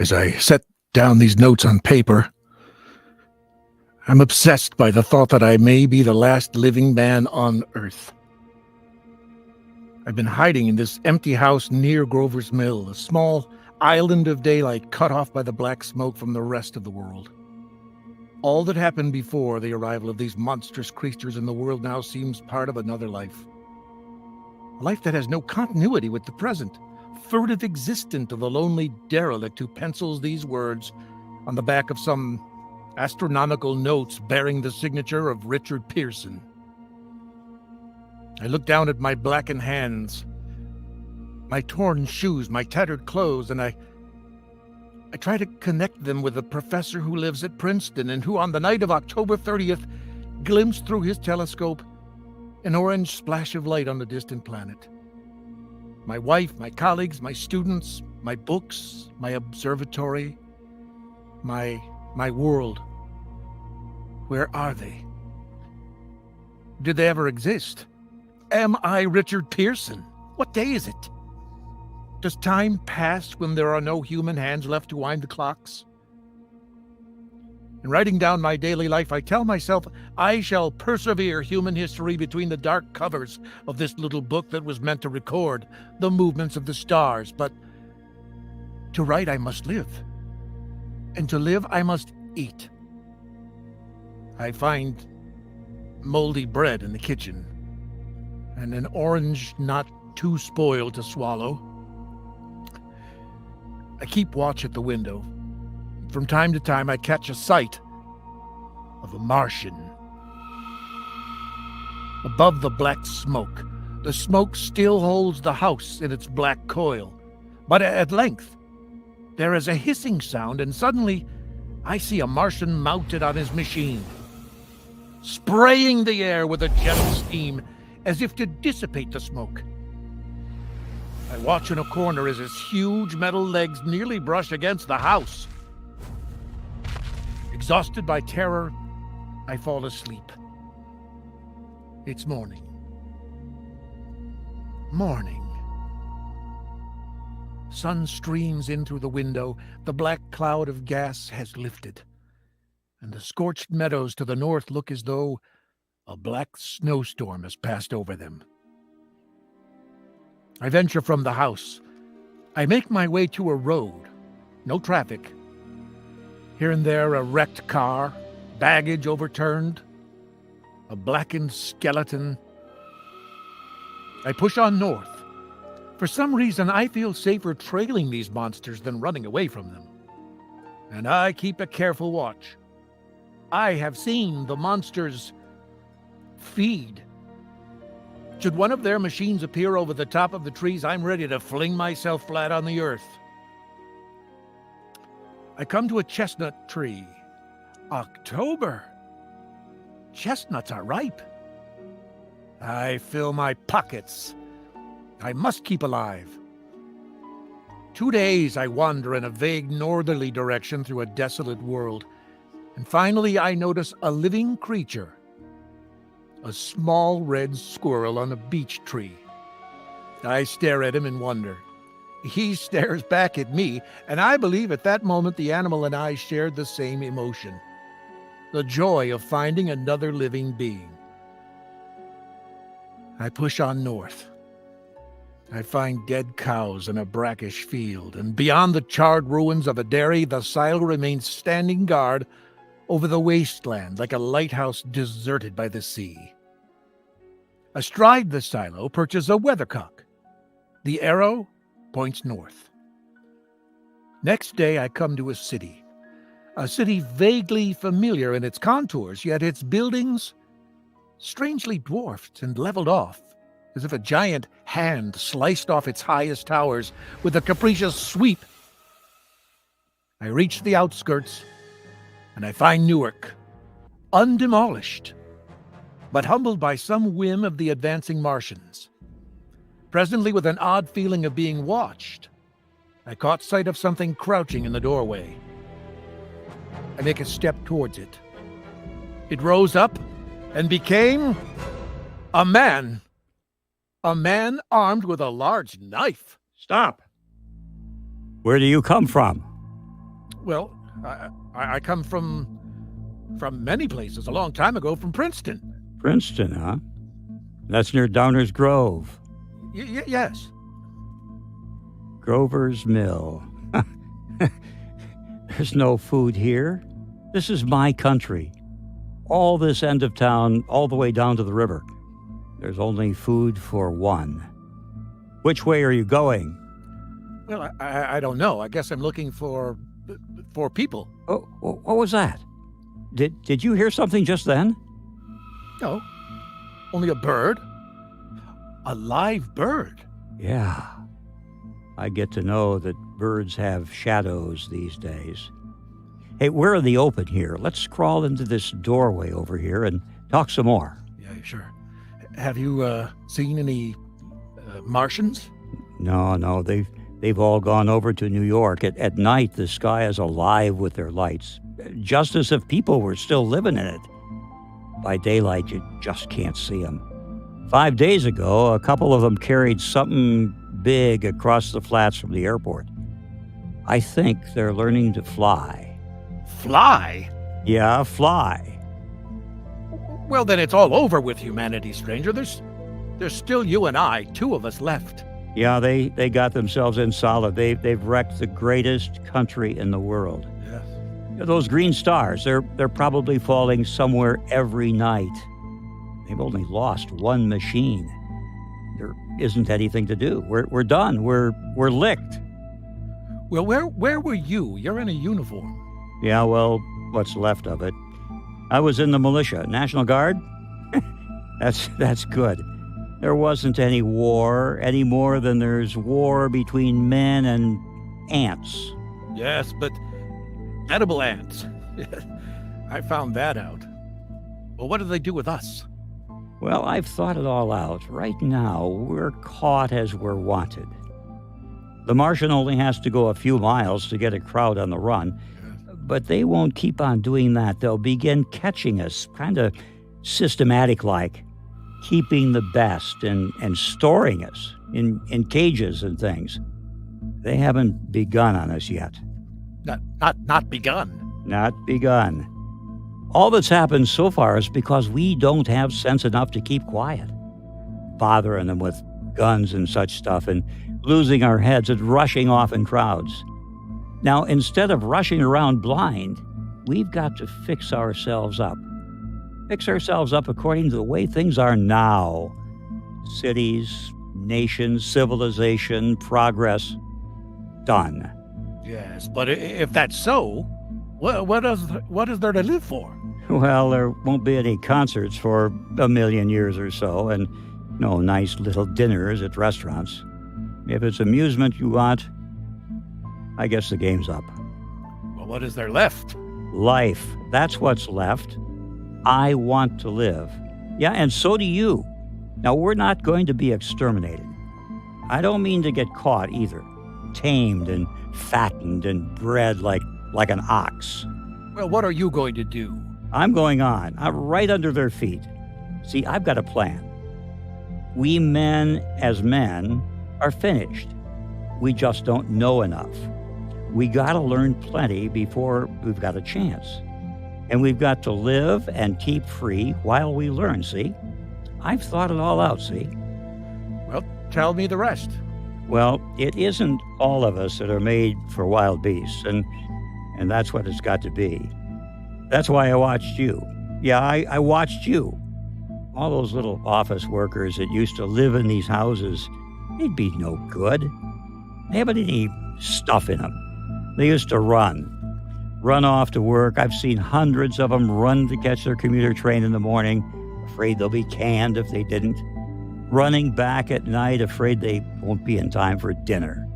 As I set down these notes on paper, I'm obsessed by the thought that I may be the last living man on Earth. I've been hiding in this empty house near Grover's Mill, a small island of daylight cut off by the black smoke from the rest of the world. All that happened before the arrival of these monstrous creatures in the world now seems part of another life. A life that has no continuity with the present. Furtive existent of a lonely derelict who pencils these words on the back of some astronomical notes bearing the signature of Richard Pearson. I look down at my blackened hands, my torn shoes, my tattered clothes, and I try to connect them with a professor who lives at Princeton and who on the night of October 30th glimpsed through his telescope an orange splash of light on a distant planet. My wife, my colleagues, my students, my books, my observatory, my world. Where are they? Did they ever exist? Am I Richard Pearson? What day is it? Does time pass when there are no human hands left to wind the clocks? In writing down my daily life, I tell myself I shall persevere human history between the dark covers of this little book that was meant to record the movements of the stars. But to write, I must live. And to live, I must eat. I find moldy bread in the kitchen and an orange not too spoiled to swallow. I keep watch at the window. From time to time, I catch a sight of a Martian. Above the black smoke, the smoke still holds the house in its black coil. But at length, there is a hissing sound, and suddenly, I see a Martian mounted on his machine, spraying the air with a jet of steam as if to dissipate the smoke. I watch in a corner as his huge metal legs nearly brush against the house. Exhausted by terror, I fall asleep. It's morning. Morning. Sun streams in through the window. The black cloud of gas has lifted, and the scorched meadows to the north look as though a black snowstorm has passed over them. I venture from the house. I make my way to a road. No traffic. Here and there a wrecked car, baggage overturned, a blackened skeleton. I push on north. For some reason, I feel safer trailing these monsters than running away from them. And I keep a careful watch. I have seen the monsters feed. Should one of their machines appear over the top of the trees, I'm ready to fling myself flat on the earth. I come to a chestnut tree. October. Chestnuts are ripe. I fill my pockets. I must keep alive. 2 days I wander in a vague northerly direction through a desolate world, and finally I notice a living creature. A small red squirrel on a beech tree. I stare at him in wonder. He stares back at me, and I believe at that moment the animal and I shared the same emotion. The joy of finding another living being. I push on north. I find dead cows in a brackish field, and beyond the charred ruins of a dairy, the silo remains standing guard over the wasteland like a lighthouse deserted by the sea. Astride the silo perches a weathercock. The arrow points north. Next day I come to a city vaguely familiar in its contours, yet its buildings strangely dwarfed and leveled off, as if a giant hand sliced off its highest towers with a capricious sweep. I reach the outskirts, and I find Newark, undemolished, but humbled by some whim of the advancing Martians. Presently, with an odd feeling of being watched, I caught sight of something crouching in the doorway. I make a step towards it. It rose up and became a man. A man armed with a large knife. Stop. Where do you come from? Well, I come from many places. A long time ago, from Princeton. Princeton, huh? That's near Downers Grove. Yes. Grover's Mill. There's no food here. This is my country. All this end of town, all the way down to the river. There's only food for one. Which way are you going? Well, I don't know. I guess I'm looking for people. Oh, what was that? Did you hear something just then? No. Only a bird. A live bird. Yeah. I get to know that birds have shadows these days. Hey, we're in the open here. Let's crawl into this doorway over here and talk some more. Yeah, sure. Have you seen any Martians? No, they've all gone over to New York. At night, the sky is alive with their lights, just as if people were still living in it. By daylight, you just can't see them. 5 days ago, a couple of them carried something big across the flats from the airport. I think they're learning to fly. Fly? Yeah, fly. Well, then it's all over with humanity, stranger. There's still you and I, 2 of us left. Yeah, they got themselves in solid. They've wrecked the greatest country in the world. Yes. Those green stars, they're probably falling somewhere every night. They've only lost one machine. There isn't anything to do. We're done. We're licked. Well, where were you? You're in a uniform. Yeah, well, what's left of it. I was in the militia. National Guard? That's good. There wasn't any war, any more than there's war between men and ants. Yes, but edible ants. I found that out. Well, what do they do with us? Well, I've thought it all out. Right now, we're caught as we're wanted. The Martian only has to go a few miles to get a crowd on the run, but they won't keep on doing that. They'll begin catching us, kind of systematic-like, keeping the best and storing us in cages and things. They haven't begun on us yet. Not begun? Not begun. All that's happened so far is because we don't have sense enough to keep quiet. Bothering them with guns and such stuff and losing our heads and rushing off in crowds. Now, instead of rushing around blind, we've got to fix ourselves up. Fix ourselves up according to the way things are now. Cities, nations, civilization, progress. Done. Yes, but if that's so, what is there to live for? Well, there won't be any concerts for 1,000,000 years or so, and no nice little dinners at restaurants. If it's amusement you want, I guess the game's up. Well, what is there left? Life. That's what's left. I want to live. Yeah, and so do you. Now, we're not going to be exterminated. I don't mean to get caught either. Tamed and fattened and bred like an ox. Well, what are you going to do? I'm going on. I'm right under their feet. See, I've got a plan. We men, as men, are finished. We just don't know enough. We got to learn plenty before we've got a chance. And we've got to live and keep free while we learn, see? I've thought it all out, see? Well, tell me the rest. Well, it isn't all of us that are made for wild beasts, and that's what it's got to be. That's why I watched you. Yeah, I watched you. All those little office workers that used to live in these houses, they'd be no good. They haven't any stuff in them. They used to run off to work. I've seen hundreds of them run to catch their commuter train in the morning, afraid they'll be canned if they didn't. Running back at night, afraid they won't be in time for dinner.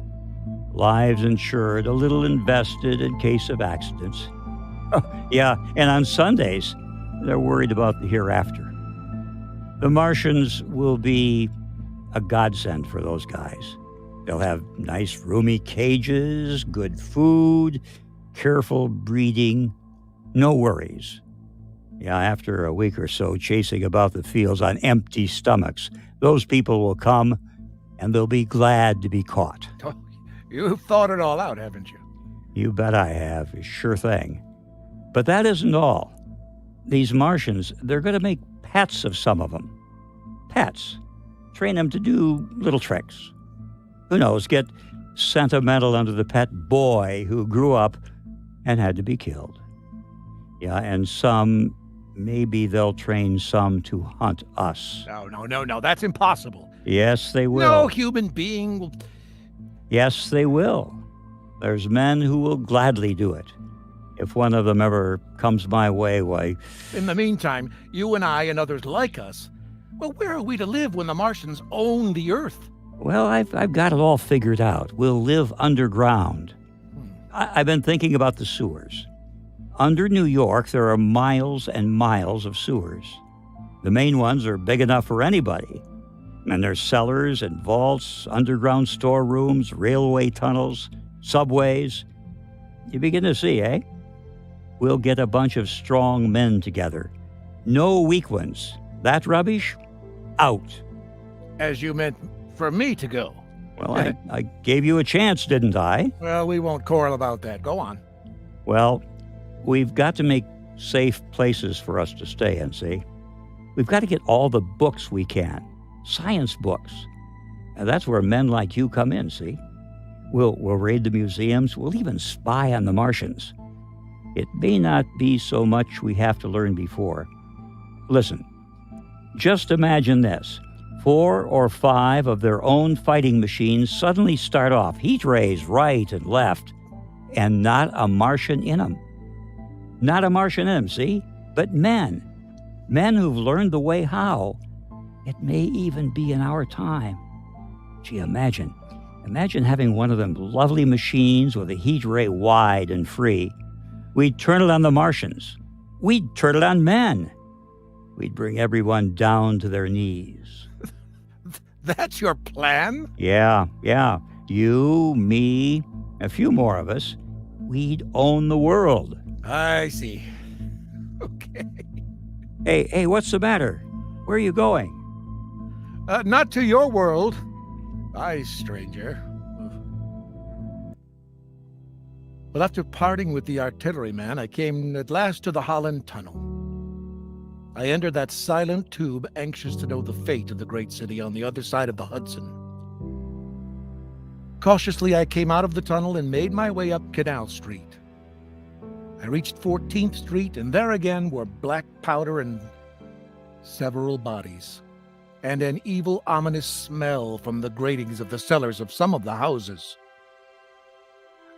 Lives insured, a little invested in case of accidents. Oh, yeah, and on Sundays, they're worried about the hereafter. The Martians will be a godsend for those guys. They'll have nice roomy cages, good food, careful breeding, no worries. Yeah, after a week or so chasing about the fields on empty stomachs, those people will come and they'll be glad to be caught. Oh, you've thought it all out, haven't you? You bet I have, sure thing. But that isn't all. These Martians, they're going to make pets of some of them. Pets. Train them to do little tricks. Who knows, get sentimental under the pet boy who grew up and had to be killed. Yeah, and some, maybe they'll train some to hunt us. No, that's impossible. Yes, they will. No human being will... Yes, they will. There's men who will gladly do it. If one of them ever comes my way, why... In the meantime, you and I and others like us, well, where are we to live when the Martians own the Earth? Well, I've got it all figured out. We'll live underground. I've been thinking about the sewers. Under New York, there are miles and miles of sewers. The main ones are big enough for anybody. And there's cellars and vaults, underground storerooms, railway tunnels, subways. You begin to see, eh? We'll get a bunch of strong men together. No weak ones. That rubbish? Out. As you meant for me to go. Well, I gave you a chance, didn't I? Well, we won't quarrel about that. Go on. Well, we've got to make safe places for us to stay in, see? We've got to get all the books we can. Science books. And that's where men like you come in, see? We'll raid the museums. We'll even spy on the Martians. It may not be so much we have to learn before. Listen, just imagine this. 4 or 5 of their own fighting machines suddenly start off, heat rays right and left, and not a Martian in them. Not a Martian in them, see? But men who've learned the way how. It may even be in our time. Gee, imagine having one of them lovely machines with a heat ray wide and free. We'd turn it on the Martians. We'd turn it on men. We'd bring everyone down to their knees. That's your plan? Yeah. You, me, a few more of us. We'd own the world. I see. Okay. Hey, what's the matter? Where are you going? Not to your world. Aye, stranger. Well, after parting with the artilleryman, I came at last to the Holland Tunnel. I entered that silent tube, anxious to know the fate of the great city on the other side of the Hudson. Cautiously, I came out of the tunnel and made my way up Canal Street. I reached 14th Street, and there again were black powder and several bodies, and an evil, ominous smell from the gratings of the cellars of some of the houses.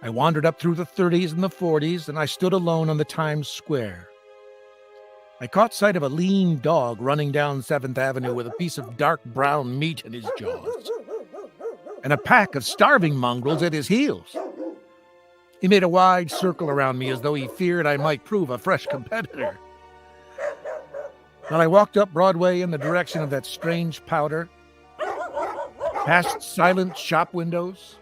I wandered up through the 30s and the 40s, and I stood alone on the Times Square. I caught sight of a lean dog running down 7th Avenue with a piece of dark brown meat in his jaws, and a pack of starving mongrels at his heels. He made a wide circle around me as though he feared I might prove a fresh competitor. While I walked up Broadway in the direction of that strange powder, past silent shop windows,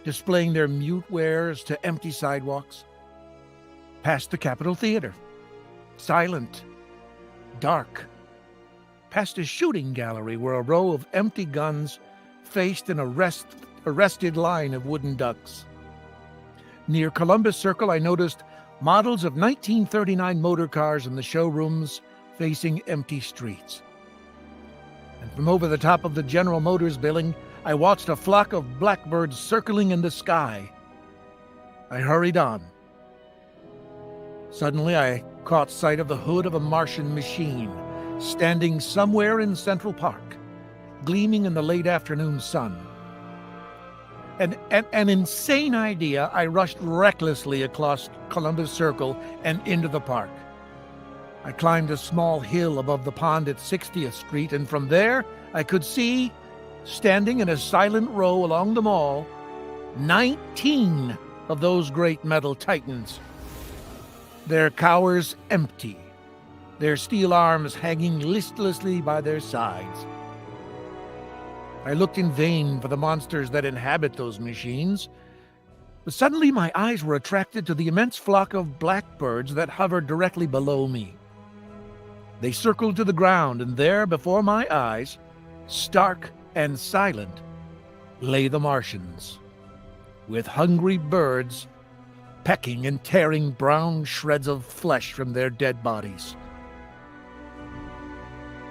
displaying their mute wares to empty sidewalks, past the Capitol Theater, silent, dark, past a shooting gallery where a row of empty guns faced an arrested line of wooden ducks. Near Columbus Circle, I noticed models of 1939 motor cars in the showrooms facing empty streets. And from over the top of the General Motors building, I watched a flock of blackbirds circling in the sky. I hurried on. Suddenly, I caught sight of the hood of a Martian machine standing somewhere in Central Park, gleaming in the late afternoon sun. An insane idea, I rushed recklessly across Columbus Circle and into the park. I climbed a small hill above the pond at 60th Street, and from there I could see, standing in a silent row along the mall, 19 of those great metal titans. Their cowers empty, their steel arms hanging listlessly by their sides. I looked in vain for the monsters that inhabit those machines, but suddenly my eyes were attracted to the immense flock of blackbirds that hovered directly below me. They circled to the ground, and there before my eyes, stark and silent, lay the Martians, with hungry birds pecking and tearing brown shreds of flesh from their dead bodies.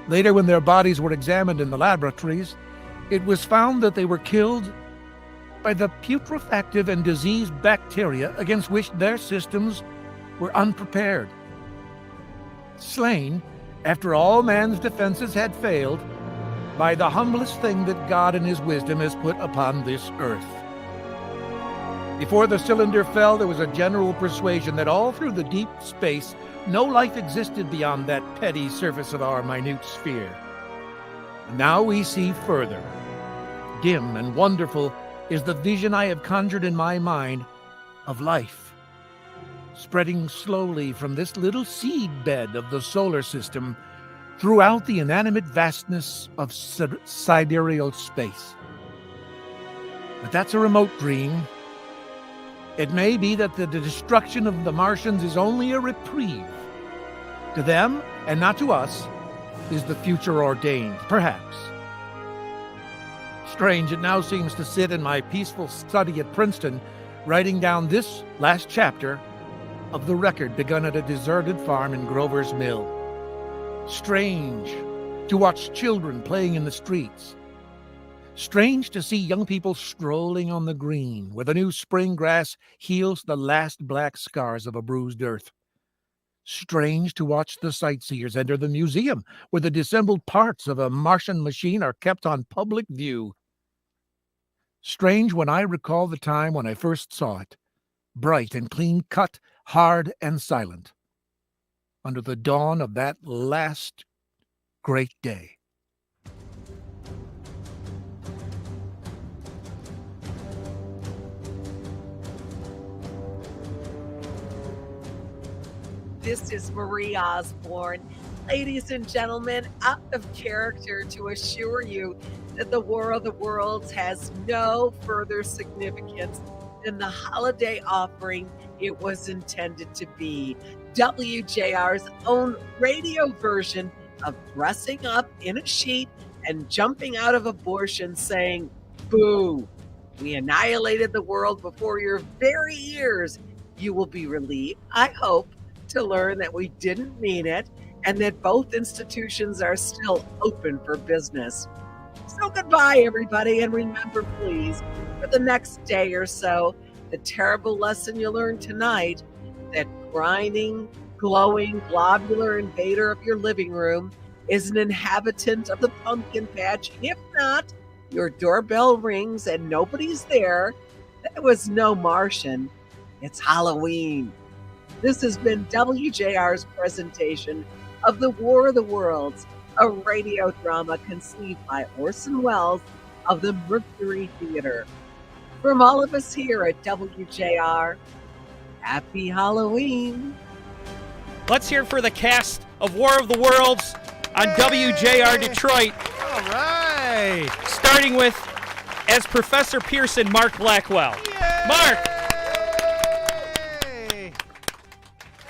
Later, when their bodies were examined in the laboratories, it was found that they were killed by the putrefactive and diseased bacteria against which their systems were unprepared. Slain, after all man's defenses had failed, by the humblest thing that God in his wisdom has put upon this earth. Before the cylinder fell, there was a general persuasion that all through the deep space, no life existed beyond that petty surface of our minute sphere. Now we see further. Dim and wonderful is the vision I have conjured in my mind of life, spreading slowly from this little seed bed of the solar system throughout the inanimate vastness of sidereal space. But that's a remote dream. It may be that the destruction of the Martians is only a reprieve. To them, and not to us, is the future ordained, perhaps. Strange, it now seems to sit in my peaceful study at Princeton, writing down this last chapter of the record begun at a deserted farm in Grover's Mill. Strange to watch children playing in the streets. Strange to see young people strolling on the green, where the new spring grass heals the last black scars of a bruised earth. Strange to watch the sightseers enter the museum, where the disassembled parts of a Martian machine are kept on public view. Strange when I recall the time when I first saw it, bright and clean-cut, hard and silent, under the dawn of that last great day. This is Marie Osborne. Ladies and gentlemen, out of character to assure you that the War of the Worlds has no further significance than the holiday offering it was intended to be. WJR's own radio version of dressing up in a sheet and jumping out of abortion saying, "Boo, we annihilated the world before your very ears." You will be relieved, I hope, to learn that we didn't mean it, and that both institutions are still open for business. So goodbye, everybody, and remember, please, for the next day or so, the terrible lesson you learned tonight, that grinding, glowing, globular invader of your living room is an inhabitant of the pumpkin patch. If not, your doorbell rings and nobody's there. There was no Martian. It's Halloween. This has been WJR's presentation of The War of the Worlds, a radio drama conceived by Orson Welles of the Mercury Theater. From all of us here at WJR, happy Halloween. Let's hear for the cast of War of the Worlds on WJR Detroit. All right. Starting with, as Professor Pearson, Mark Blackwell. Yay! Mark!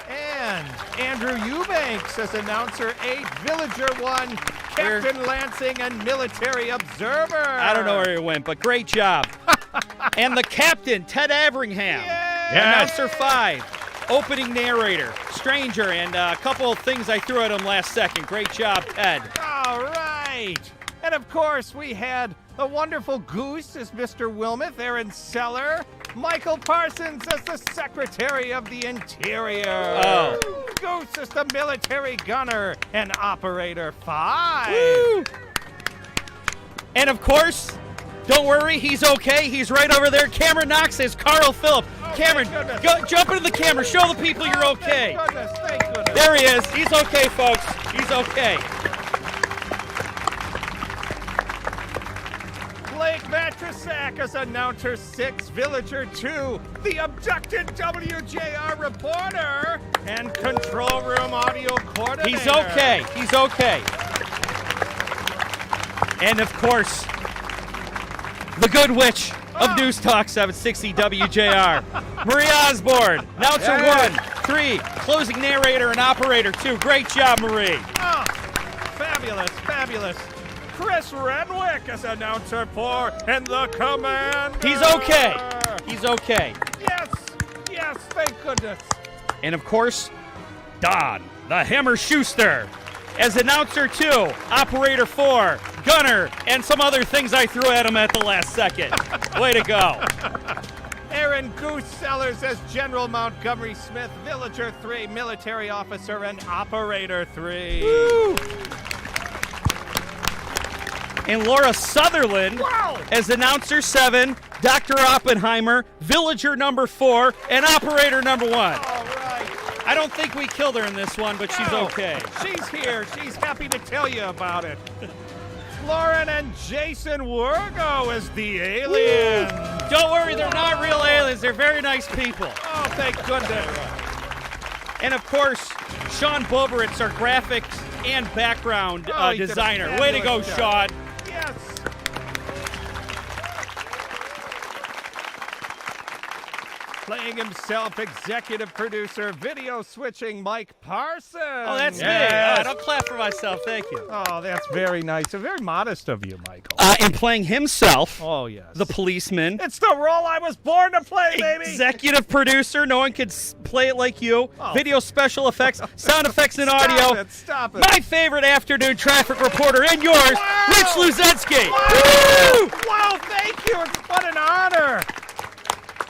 And Andrew Eubanks as Announcer 8, Villager 1, Captain Lansing, and Military Observer. I don't know where he went, but great job. And the captain, Ted Averingham. Announcer 5, opening narrator, stranger, and a couple of things I threw at him last second. Great job, Ted. All right. And of course, we had the wonderful Goose as Mr. Wilmoth, Aaron Seller, Michael Parsons as the Secretary of the Interior. Oh. Goose as the Military Gunner and Operator 5. Woo! And of course, don't worry, he's okay. He's right over there. Cameron Knox is Carl Phillip. Cameron, go, jump into the camera. Show the people you're okay. Thank goodness. There he is. He's okay, folks. He's okay. Blake Matrasak as Announcer 6, Villager 2, the abducted WJR reporter, and Control Room Audio Coordinator. He's okay. He's okay. And of course, the good witch of News Talk 760 WJR, Marie Osborne, Announcer 1, 3, closing narrator and operator 2. Great job, Marie. Oh, fabulous, fabulous. Chris Renwick as Announcer 4, and the Commander. He's okay. He's okay. Yes, yes, thank goodness. And of course, Don, the Hammer Schuster, as Announcer 2, Operator 4, Gunner, and some other things I threw at him at the last second. Way to go. Aaron Goose Sellers as General Montgomery Smith, Villager 3, Military Officer, and Operator 3. Woo! And Laura Sutherland as Announcer 7, Dr. Oppenheimer, Villager number 4, and Operator number 1. All right. I don't think we killed her in this one, but she's okay. She's here. She's happy to tell you about it. Lauren and Jason Wargo as the aliens. Don't worry, they're not real aliens. They're very nice people. Oh, thank goodness. And of course, Sean Boberitz, our graphics and background designer. Way to go, Sean. Yes. Playing himself, executive producer, video switching, Mike Parsons. Oh, that's me. I'll clap for myself. Thank you. Oh, that's very nice. Very modest of you, Michael. And playing himself, oh, yes, the policeman. It's the role I was born to play, baby. Executive producer. No one could play it like you. Oh. Video special effects, sound effects, and audio. Stop it. My favorite afternoon traffic reporter and yours, Wow. Rich Luzetsky. Wow. Wow, thank you. What an honor.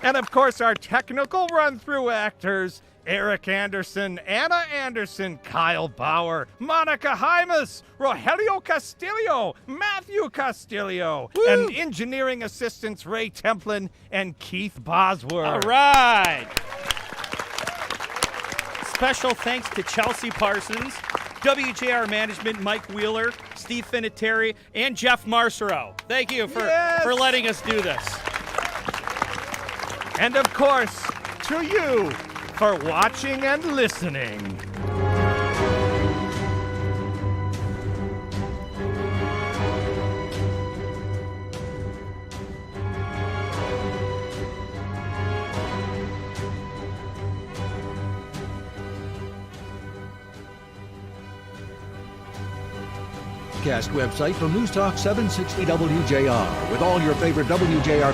And of course, our technical run-through actors, Eric Anderson, Anna Anderson, Kyle Bauer, Monica Hymas, Rogelio Castillo, Matthew Castillo, and engineering assistants Ray Templin and Keith Bosworth. All right. Special thanks to Chelsea Parsons, WJR Management, Mike Wheeler, Steve Finateri, and Jeff Marcero. Thank you for letting us do this. And of course, to you for watching and listening. Website from News Talk 760 WJR with all your favorite WJR